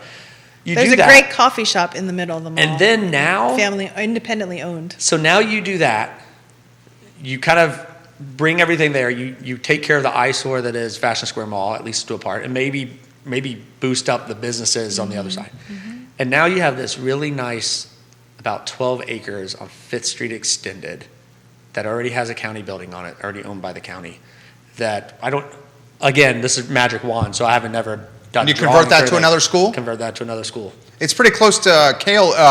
There's a great coffee shop in the middle of the mall. And then now, independently owned. So now you do that. You kind of bring everything there. You take care of the eyesore that is Fashion Square Mall, at least to a part, and maybe boost up the businesses on the other side. Mm-hmm. And now you have this really nice, about 12 acres on 5th Street extended that already has a county building on it, already owned by the county. Again, this is magic wand, so I haven't never done. You convert that to another school? Convert that to another school. It's pretty close to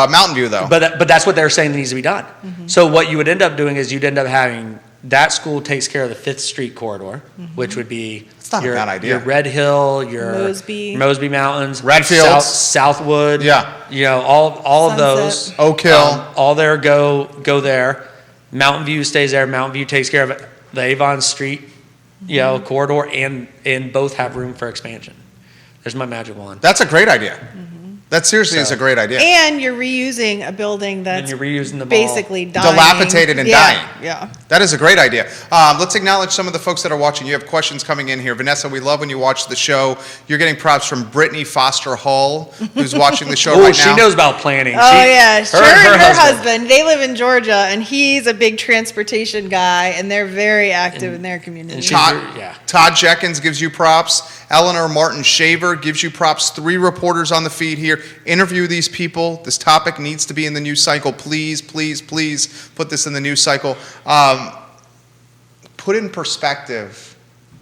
Mountain View, though. But that's what they're saying needs to be done. Mm-hmm. So what you would end up doing is you'd end up having that school takes care of the 5th Street corridor, which would be not a bad idea. Your Red Hill, your Mosby Mountains, Redfields, Southwood. Yeah. All of those. Oak Hill. All there go there. Mountain View stays there. Mountain View takes care of it. The Avon Street, corridor, and both have room for expansion. There's my magic wand. That's a great idea. That seriously is a great idea. And you're reusing a building that's basically dying. Dilapidated and dying. Yeah. That is a great idea. Let's acknowledge some of the folks that are watching. You have questions coming in here. Vanessa, we love when you watch the show. You're getting props from Brittany Foster Hull, who's watching the show right now. She knows about planning. Oh, yeah. Her husband, they live in Georgia, and he's a big transportation guy, and they're very active in their community. Todd Jenkins gives you props. Eleanor Martin Shaver gives you props. 3 reporters on the feed here. Interview these people. This topic needs to be in the news cycle. Please, please, please put this in the news cycle. Put in perspective,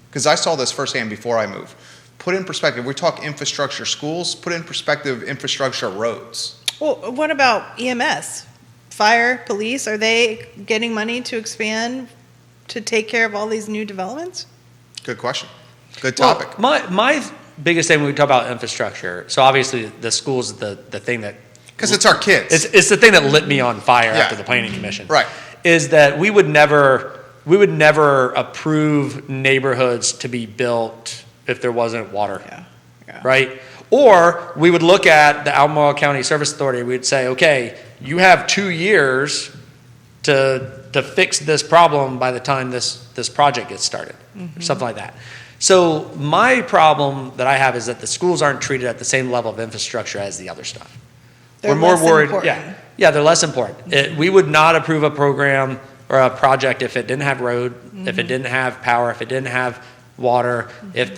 because I saw this firsthand before I moved. Put in perspective. We talk infrastructure schools. Put in perspective infrastructure roads. Well, what about EMS? Fire, police, are they getting money to expand to take care of all these new developments? Good question. Good topic. Well, my biggest thing when we talk about infrastructure, so obviously the school's the thing that... Because it's our kids. It's the thing that lit me on fire after the planning commission. Right. Is that we would never approve neighborhoods to be built if there wasn't water. Yeah. Right? Or we would look at the Albemarle County Service Authority, we'd say, okay, you have 2 years to fix this problem by the time this project gets started, or something like that. So my problem that I have is that the schools aren't treated at the same level of infrastructure as the other stuff. They're We're more less worried. important. Yeah, they're less important. We would not approve a program or a project if it didn't have road, if it didn't have power, if it didn't have water, if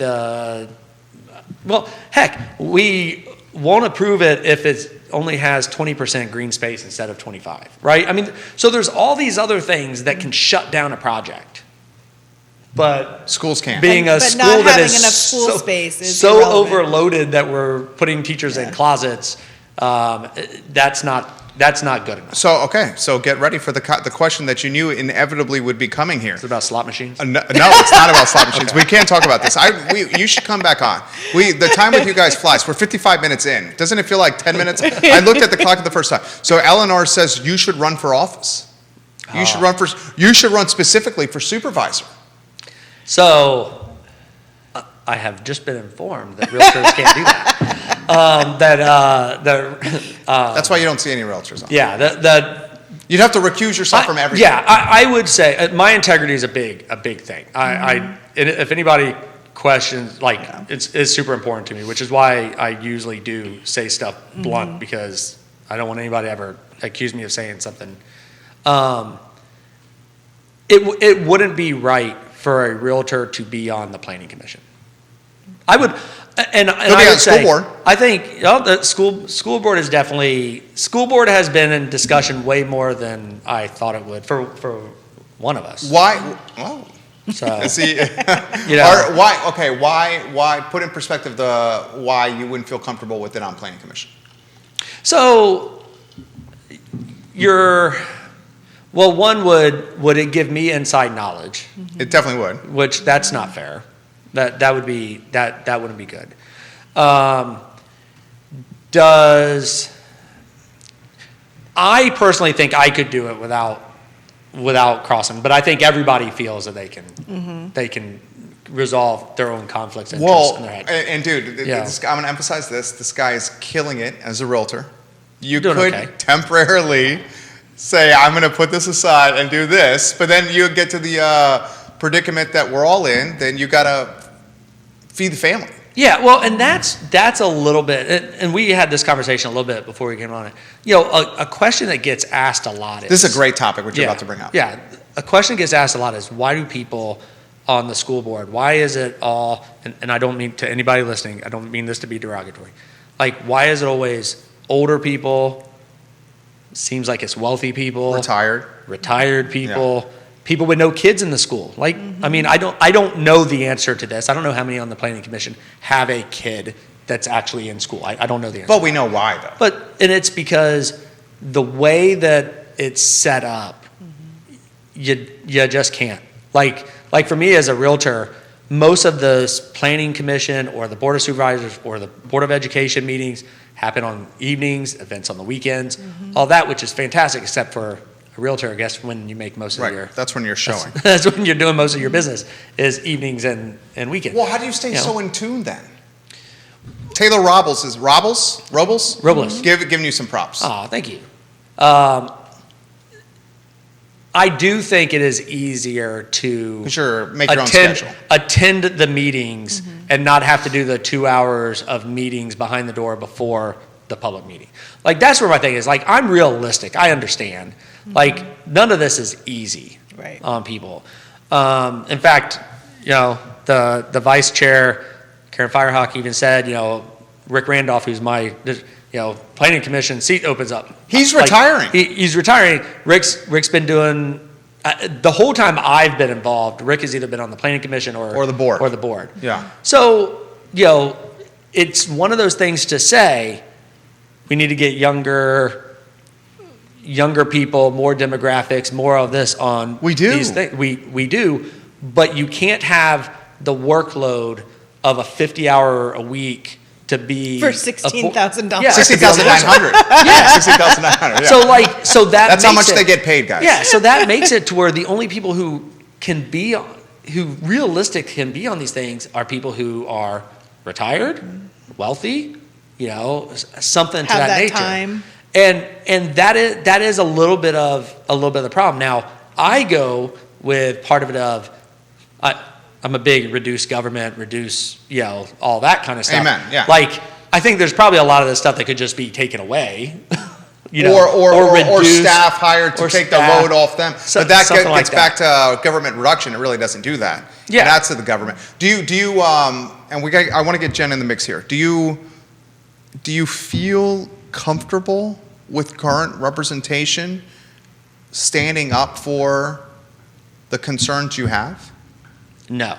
heck, we won't approve it if it only has 20% green space instead of 25, right? I mean, so there's all these other things that can shut down a project. But schools can't. Being a But school not that having is enough school space is so irrelevant. overloaded that we're putting teachers in closets, that's not good enough. So get ready for the question that you knew inevitably would be coming here. Is it about slot machines? No, it's not about slot machines. We can't talk about this. You should come back on. The time with you guys flies. We're 55 minutes in. Doesn't it feel like 10 minutes? I looked at the clock the first time. So Eleanor says you should run for office. You should run specifically for supervisor. So I have just been informed that realtors can't do that. That's why you don't see any realtors on. Yeah, You'd have to recuse yourself from everything. Yeah, I would say my integrity is a big thing. If anybody questions, it's super important to me, which is why I usually do say stuff blunt, because I don't want anybody to ever accuse me of saying something. It wouldn't be right for a realtor to be on the planning commission. I would, and I would say, school board. I think the school board is definitely, school board has been in discussion way more than I thought it would for one of us. Why? Oh. So, See, why? Okay, why? Put in perspective why you wouldn't feel comfortable with it on planning commission. So one would it give me inside knowledge? It definitely would. Which that's not fair. That wouldn't be good. I personally think I could do it without crossing, but I think everybody feels that they can resolve their own conflicts of interest in their head. And dude, I'm going to emphasize this. This guy is killing it as a realtor. You could temporarily say, I'm going to put this aside and do this, but then you get to the predicament that we're all in, then you got to feed the family. Yeah, well, and that's a little bit, and we had this conversation a little bit before we came on it. A question that gets asked a lot is... This is a great topic, what you're about to bring up. Yeah, a question that gets asked a lot is, why do people on the school board, why is it all, and I don't mean to anybody listening, I don't mean this to be derogatory, why is it always older people, seems like it's wealthy people, retired people, people with no kids in the school. I mean, I don't know the answer to this. I don't know how many on the planning commission have a kid that's actually in school. I don't know the answer. But we know why, though. And it's because the way that it's set up, you just can't. Like for me as a realtor, most of the planning commission or the board of supervisors or the board of education meetings happen on evenings, events on the weekends, all that, which is fantastic, except for a realtor, I guess, when you make most of your... That's when you're showing. That's when you're doing most of your business, is evenings and weekends. Well, how do you stay so in tune then? Taylor Robles is... Robles? Giving you some props. Oh, thank you. I do think it is easier to make your own schedule. Attend the meetings and not have to do the 2 hours of meetings behind the door before the public meeting. That's where my thing is. I'm realistic. I understand. None of this is easy on people. In fact, the vice chair, Karen Firehawk, even said, Rick Randolph, who's my planning commission seat opens up. He's retiring. He's retiring. Rick's been doing the whole time I've been involved. Rick has either been on the planning commission or the board. Yeah. So it's one of those things to say we need to get younger people, more demographics, more of this on. We do. These things. We do, but you can't have the workload of a 50-hour a week to be for $16,000. Yeah, $16,900. Yeah, $16,900. Yeah. So that's how much they get paid, guys. Yeah, so that makes it to where the only people who realistic can be on these things are people who are retired, wealthy, something to that nature. Time. And that is a little bit of the problem. Now, I go with part of it of I'm a big reduce government, reduce, all that kind of stuff. Amen, yeah. Like, I think there's probably a lot of this stuff that could just be taken away. Or reduced, staff hired to take the load off them. But that gets back to government reduction. It really doesn't do that. Yeah. That's to the government. Do you I want to get Jen in the mix here. Do you feel comfortable with current representation standing up for the concerns you have? No.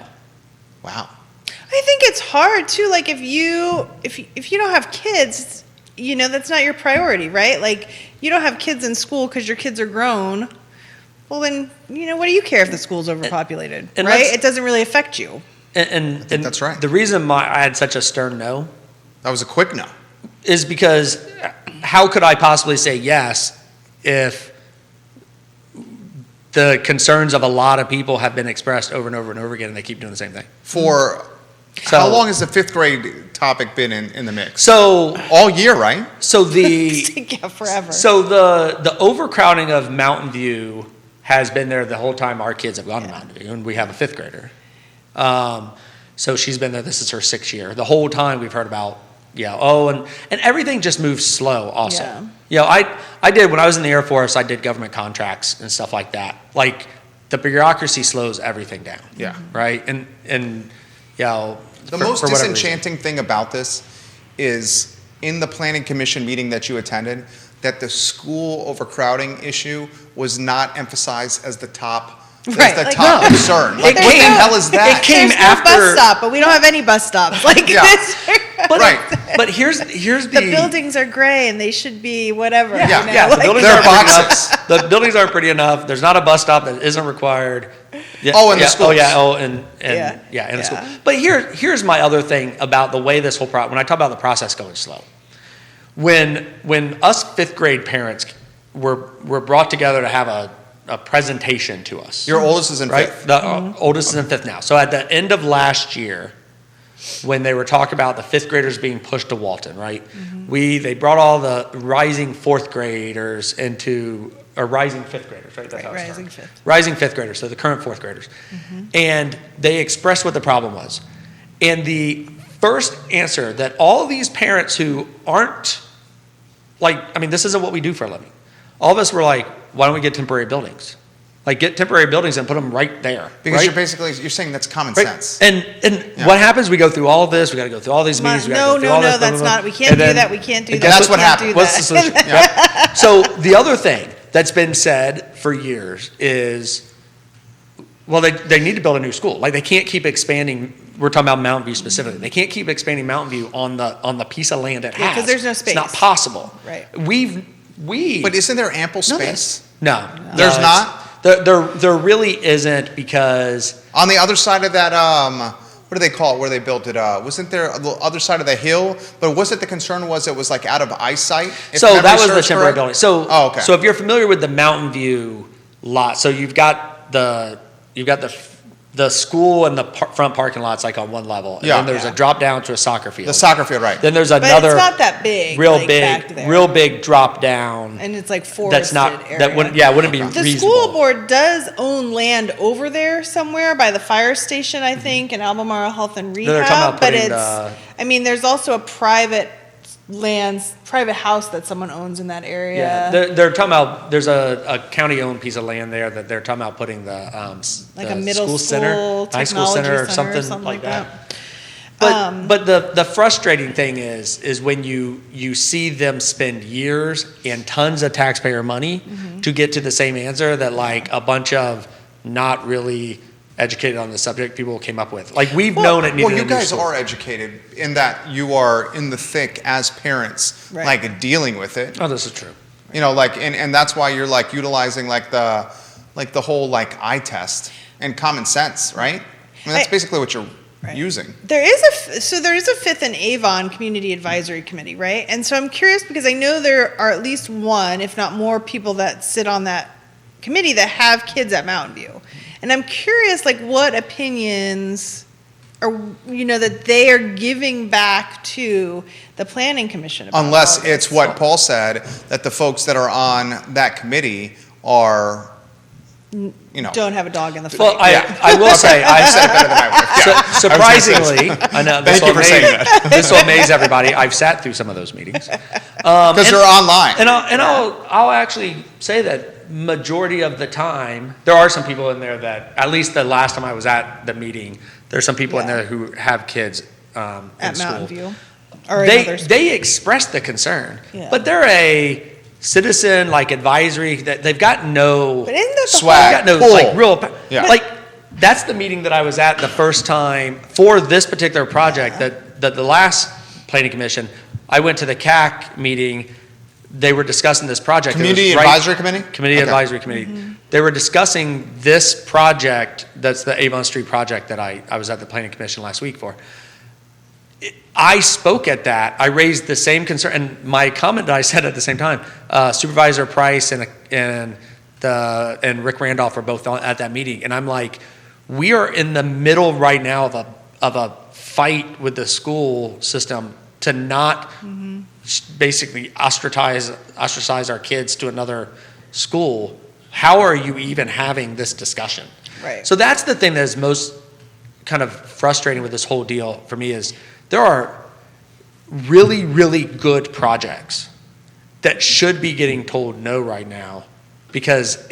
Wow. I think it's hard too. Like if you don't have kids, that's not your priority, right? Like you don't have kids in school because your kids are grown. Well, then what do you care if the school's overpopulated, and right? It doesn't really affect you. And that's right. The reason I had such a stern no. That was a quick no. Is because how could I possibly say yes if the concerns of a lot of people have been expressed over and over and over again, and they keep doing the same thing? How long has the fifth grade topic been in the mix? So all year, right? So forever. So the overcrowding of Mountain View has been there the whole time our kids have gone to Mountain View, and we have a fifth grader. So she's been there. This is her 6th year. The whole time we've heard about and everything just moves slow. Also, I did when I was in the Air Force. I did government contracts and stuff like that. Like the bureaucracy slows everything down. Yeah. Right. And the most disenchanting thing about this is in the planning commission meeting that you attended, that the school overcrowding issue was not emphasized as the top. Right, that's the top concern. Like, what the hell is that? It came There's after no bus stop, but we don't have any bus stops. Like this. But here's the buildings are gray and they should be whatever. The buildings they're aren't boxes. Pretty enough. The buildings aren't pretty enough. There's not a bus stop that isn't required. The schools. In the school. But here's my other thing about the way this whole when I talk about the process going slow. When us 5th grade parents were brought together to have a presentation to us. Your oldest is in 5th? Right? The oldest is in 5th now. So at the end of last year, when they were talking about the 5th graders being pushed to Walton, right? They brought all the rising 4th graders or rising 5th graders, right? That's how it started. Rising 5th graders, so the current 4th graders. And they expressed what the problem was. And the first answer that all these parents who aren't this isn't what we do for a living. All of us were like, why don't we get temporary buildings? Like get temporary buildings and put them right there. Because you're saying that's common sense. And what happens? We go through all of this. We got to go through all these meetings. No, that's not. We can't do that. We can't do that. That's what happened. What's the solution? So the other thing that's been said for years is, they need to build a new school. Like they can't keep expanding. We're talking about Mountain View specifically. They can't keep expanding Mountain View on the piece of land it has. Because there's no space. It's not possible. Right. But isn't there ample space? No. There's not? There really isn't, because on the other side of that, what do they call it, where they built it? Wasn't there the other side of the hill? But wasn't the concern was it was like out of eyesight? So that was the temporary building. So, okay. So if you're familiar with the Mountain View lot, so you've got the school and the front parking lots like on one level, and then there's a drop down to a soccer field. The soccer field, right? Then there's but another. It's not that big. Real big drop down. And it's like forested that's not area. that wouldn't be The reasonable. school board does own land over there somewhere by the fire station, I think, and Albemarle Health and They're talking Rehab. about But putting there's also a private house that someone owns in that area. Yeah, they're talking about, there's a county-owned piece of land there that they're talking about putting the a middle school high school center or something like that. But the frustrating thing is when you see them spend years and tons of taxpayer money to get to the same answer that like a bunch of not really educated on the subject people came up with. Like we've known it needed a new you guys school. are educated in that you are in the thick as parents, like dealing with it. Oh, this is true. And that's why you're like utilizing like the whole like eye test and common sense, right? I mean, that's basically what you're using. There is a 5th and Avon Community Advisory Committee, right? And so I'm curious because I know there are at least one, if not more, people that sit on that committee that have kids at Mountain View. And I'm curious, like, what opinions or that they are giving back to the planning commission about Unless all this. it's what Paul said, that the folks that are on that committee are, don't have a dog in the fight. Well, I will say, I said it better than I would. surprisingly, I know Thank you for saying that. this will amaze everybody. I've sat through some of those meetings. Because they're online. And I'll actually say that majority of the time, there are some people in there that, at least the last time I was at the meeting, there's some people in there who have kids at in school. Mountain View. Or in other schools. They express the concern, Yeah. but they're a citizen advisory that they've got no But isn't that the swag. they've got no Pull. real Yeah. that's the meeting that I was at the first time for this particular project. That the last planning commission, I went to the CAC meeting. They were discussing this project. Community Advisory Committee? Community Okay. Advisory Committee. They were discussing this project. That's the Avon Street project that I was at the planning commission last week for. I spoke at that. I raised the same concern, and my comment that I said at the same time, Supervisor Price and Rick Randolph were both at that meeting, and I'm like, we are in the middle right now of a fight with the school system to not basically ostracize our kids to another school. How are you even having this discussion? Right. So that's the thing that is most kind of frustrating with this whole deal for me is there are really, really good projects that should be getting told no right now because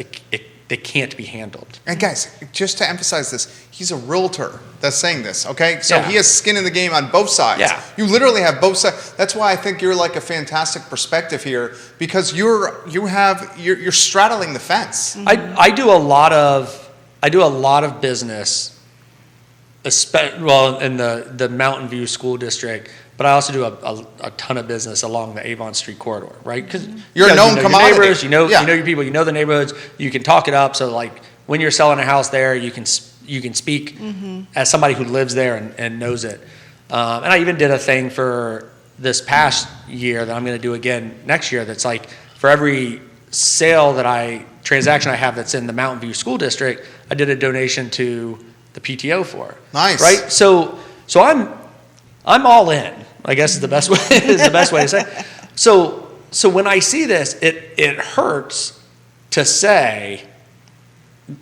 they can't be handled. And guys, just to emphasize this, he's a realtor that's saying this, okay? So Yeah. he has skin in the game on both sides. Yeah. You literally have both sides. That's why I think you're like a fantastic perspective here, because you're straddling the fence. I do a lot of business, in the Mountain View School District, but I also do a ton of business along the Avon Street corridor, right? Because You're a known your commodity. neighbors, you know Yeah. your people, you know the neighborhoods. You can talk it up. So like when you're selling a house there, you can speak as somebody who lives there and knows it. And I even did a thing for this past year that I'm going to do again next year. That's like for every transaction I have that's in the Mountain View School District, I did a donation to the PTO for. Nice. Right? So I'm all in, I guess is the best way to say it. So when I see this, it hurts to say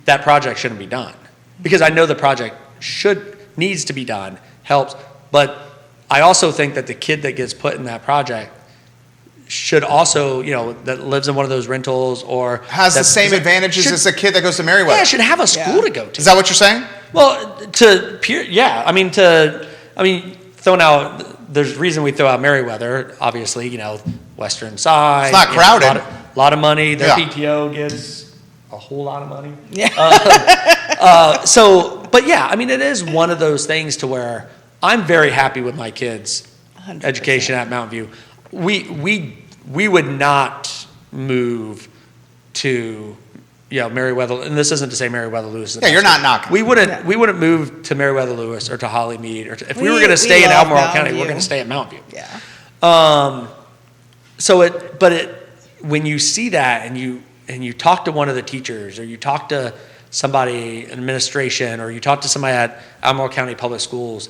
that project shouldn't be done. Because I know the project needs to be done, helps, but I also think that the kid that gets put in that project should also, that lives in one of those rentals or Has the same advantages as a kid that goes to Merriweather. Yeah, should have a school to go to. Is that what you're saying? Well, throwing out, there's a reason we throw out Merriweather, obviously, western side. It's not crowded. A lot of money. Their Yeah. PTO gives a whole lot of money. Yeah. It is one of those things to where I'm very happy with my kids' 100%. education at Mountain View. We would not move to Merriweather, and this isn't to say Merriweather Lewis. Yeah, you're not knocking. We wouldn't move to Merriweather Lewis or to Hollymead, or if we were going to stay in love Albemarle Mountain County, we're View. going to stay at Mountain View. Yeah. When you see that and you talk to one of the teachers, or you talk to somebody in administration, or you talk to somebody at Albemarle County Public Schools,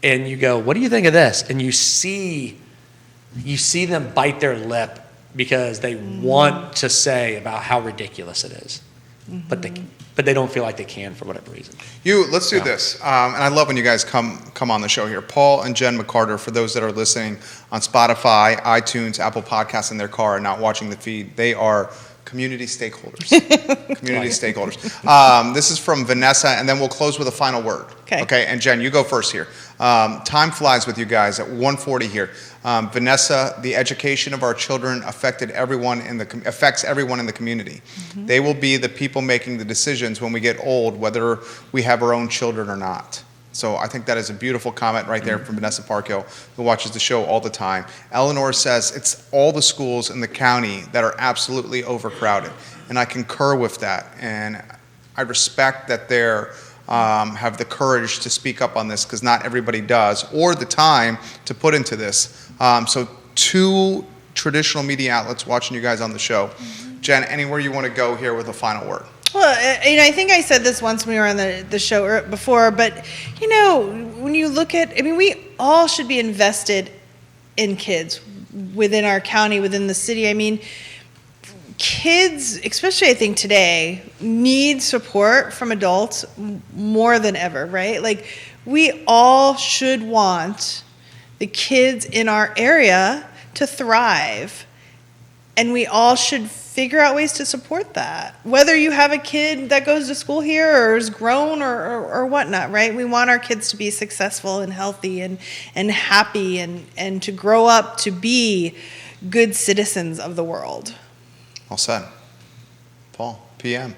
and you go, "What do you think of this?" And you see them bite their lip because they want to say about how ridiculous it is, but they don't feel like they can for whatever reason. Let's do this. And I love when you guys come on the show here. Paul and Jenn McArtor, for those that are listening on Spotify, iTunes, Apple Podcasts in their car and not watching the feed, they are community stakeholders. Stakeholders. This is from Vanessa, and then we'll close with a final word. Okay. And Jenn, you go first here. Time flies with you guys at 1:40 here. Vanessa, the education of our children affects everyone in the community. They will be the people making the decisions when we get old, whether we have our own children or not. So I think that is a beautiful comment right there from Vanessa Parkhill, who watches the show all the time. Eleanor says it's all the schools in the county that are absolutely overcrowded. And I concur with that. And I respect that they're have the courage to speak up on this, because not everybody does, or the time to put into this. So 2 traditional media outlets watching you guys on the show. Jenn, anywhere you want to go here with a final word? Well, I think I said this once when we were on the show before, but, when you look at, we all should be invested in kids within our county, within the city. Kids, especially I think today, need support from adults more than ever, right? Like, we all should want the kids in our area to thrive, and we all should figure out ways to support that. Whether you have a kid that goes to school here or is grown or whatnot, right? We want our kids to be successful and healthy and happy and to grow up to be good citizens of the world. All said. Paul, PM.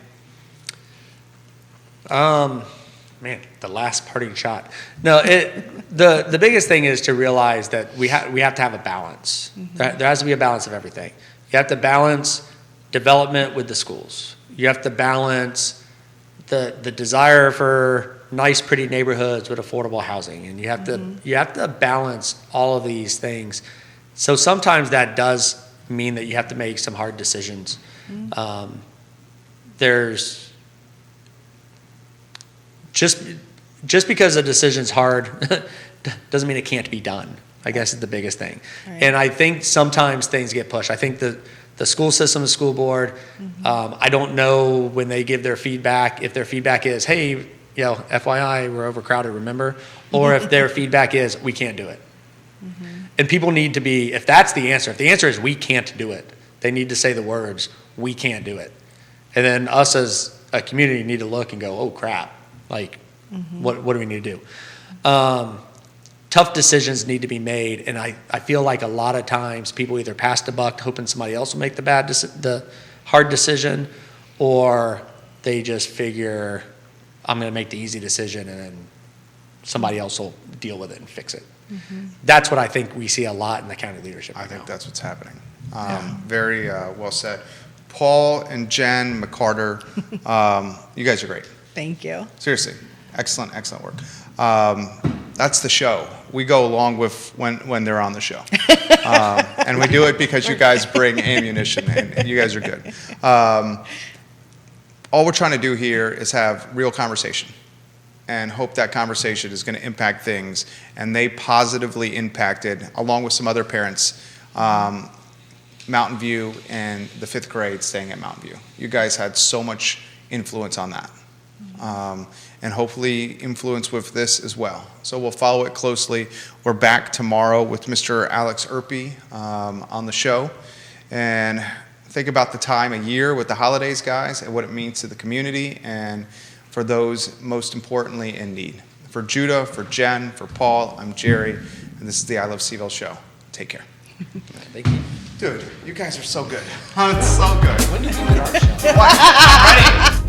Man, the last parting shot. No, the biggest thing is to realize that we have to have a balance. Mm-hmm. There has to be a balance of everything. You have to balance development with the schools. You have to balance the desire for nice, pretty neighborhoods with affordable housing, and you have to balance all of these things. So sometimes that does mean that you have to make some hard decisions. There's just because a decision's hard doesn't mean it can't be done, I guess is the biggest thing. Right. And I think sometimes things get pushed. I think the school system, the school board, I don't know when they give their feedback, if their feedback is, hey, FYI, we're overcrowded, remember? Or if their feedback is, we can't do it. And people need to be, if that's the answer, if the answer is we can't do it, they need to say the words, we can't do it. And then us as a community need to look and go, oh crap, like what do we need to do? Tough decisions need to be made, and I feel like a lot of times people either pass the buck hoping somebody else will make the hard decision, or they just figure, I'm going to make the easy decision and then somebody else will deal with it and fix it. That's what I think we see a lot in the county leadership right I think now. that's what's happening. Very well said. Paul and Jenn McArtor, you guys are great. Thank you. Seriously, excellent work. That's the show. We go along with when they're on the show. And we do it because you guys bring ammunition, and you guys are good. All we're trying to do here is have real conversation and hope that conversation is going to impact things. And they positively impacted, along with some other parents, Mountain View and the 5th grade staying at Mountain View. You guys had so much influence on that. And hopefully influence with this as well. So we'll follow it closely. We're back tomorrow with Mr. Alex Erpy on the show. And think about the time of year with the holidays, guys, and what it means to the community and for those most importantly in need. For Judah, for Jenn, for Paul, I'm Jerry, and this is the I Love CVille Show. Take care. Thank you. Dude, you guys are so good. It's so good. When did you do our show? What? Ready?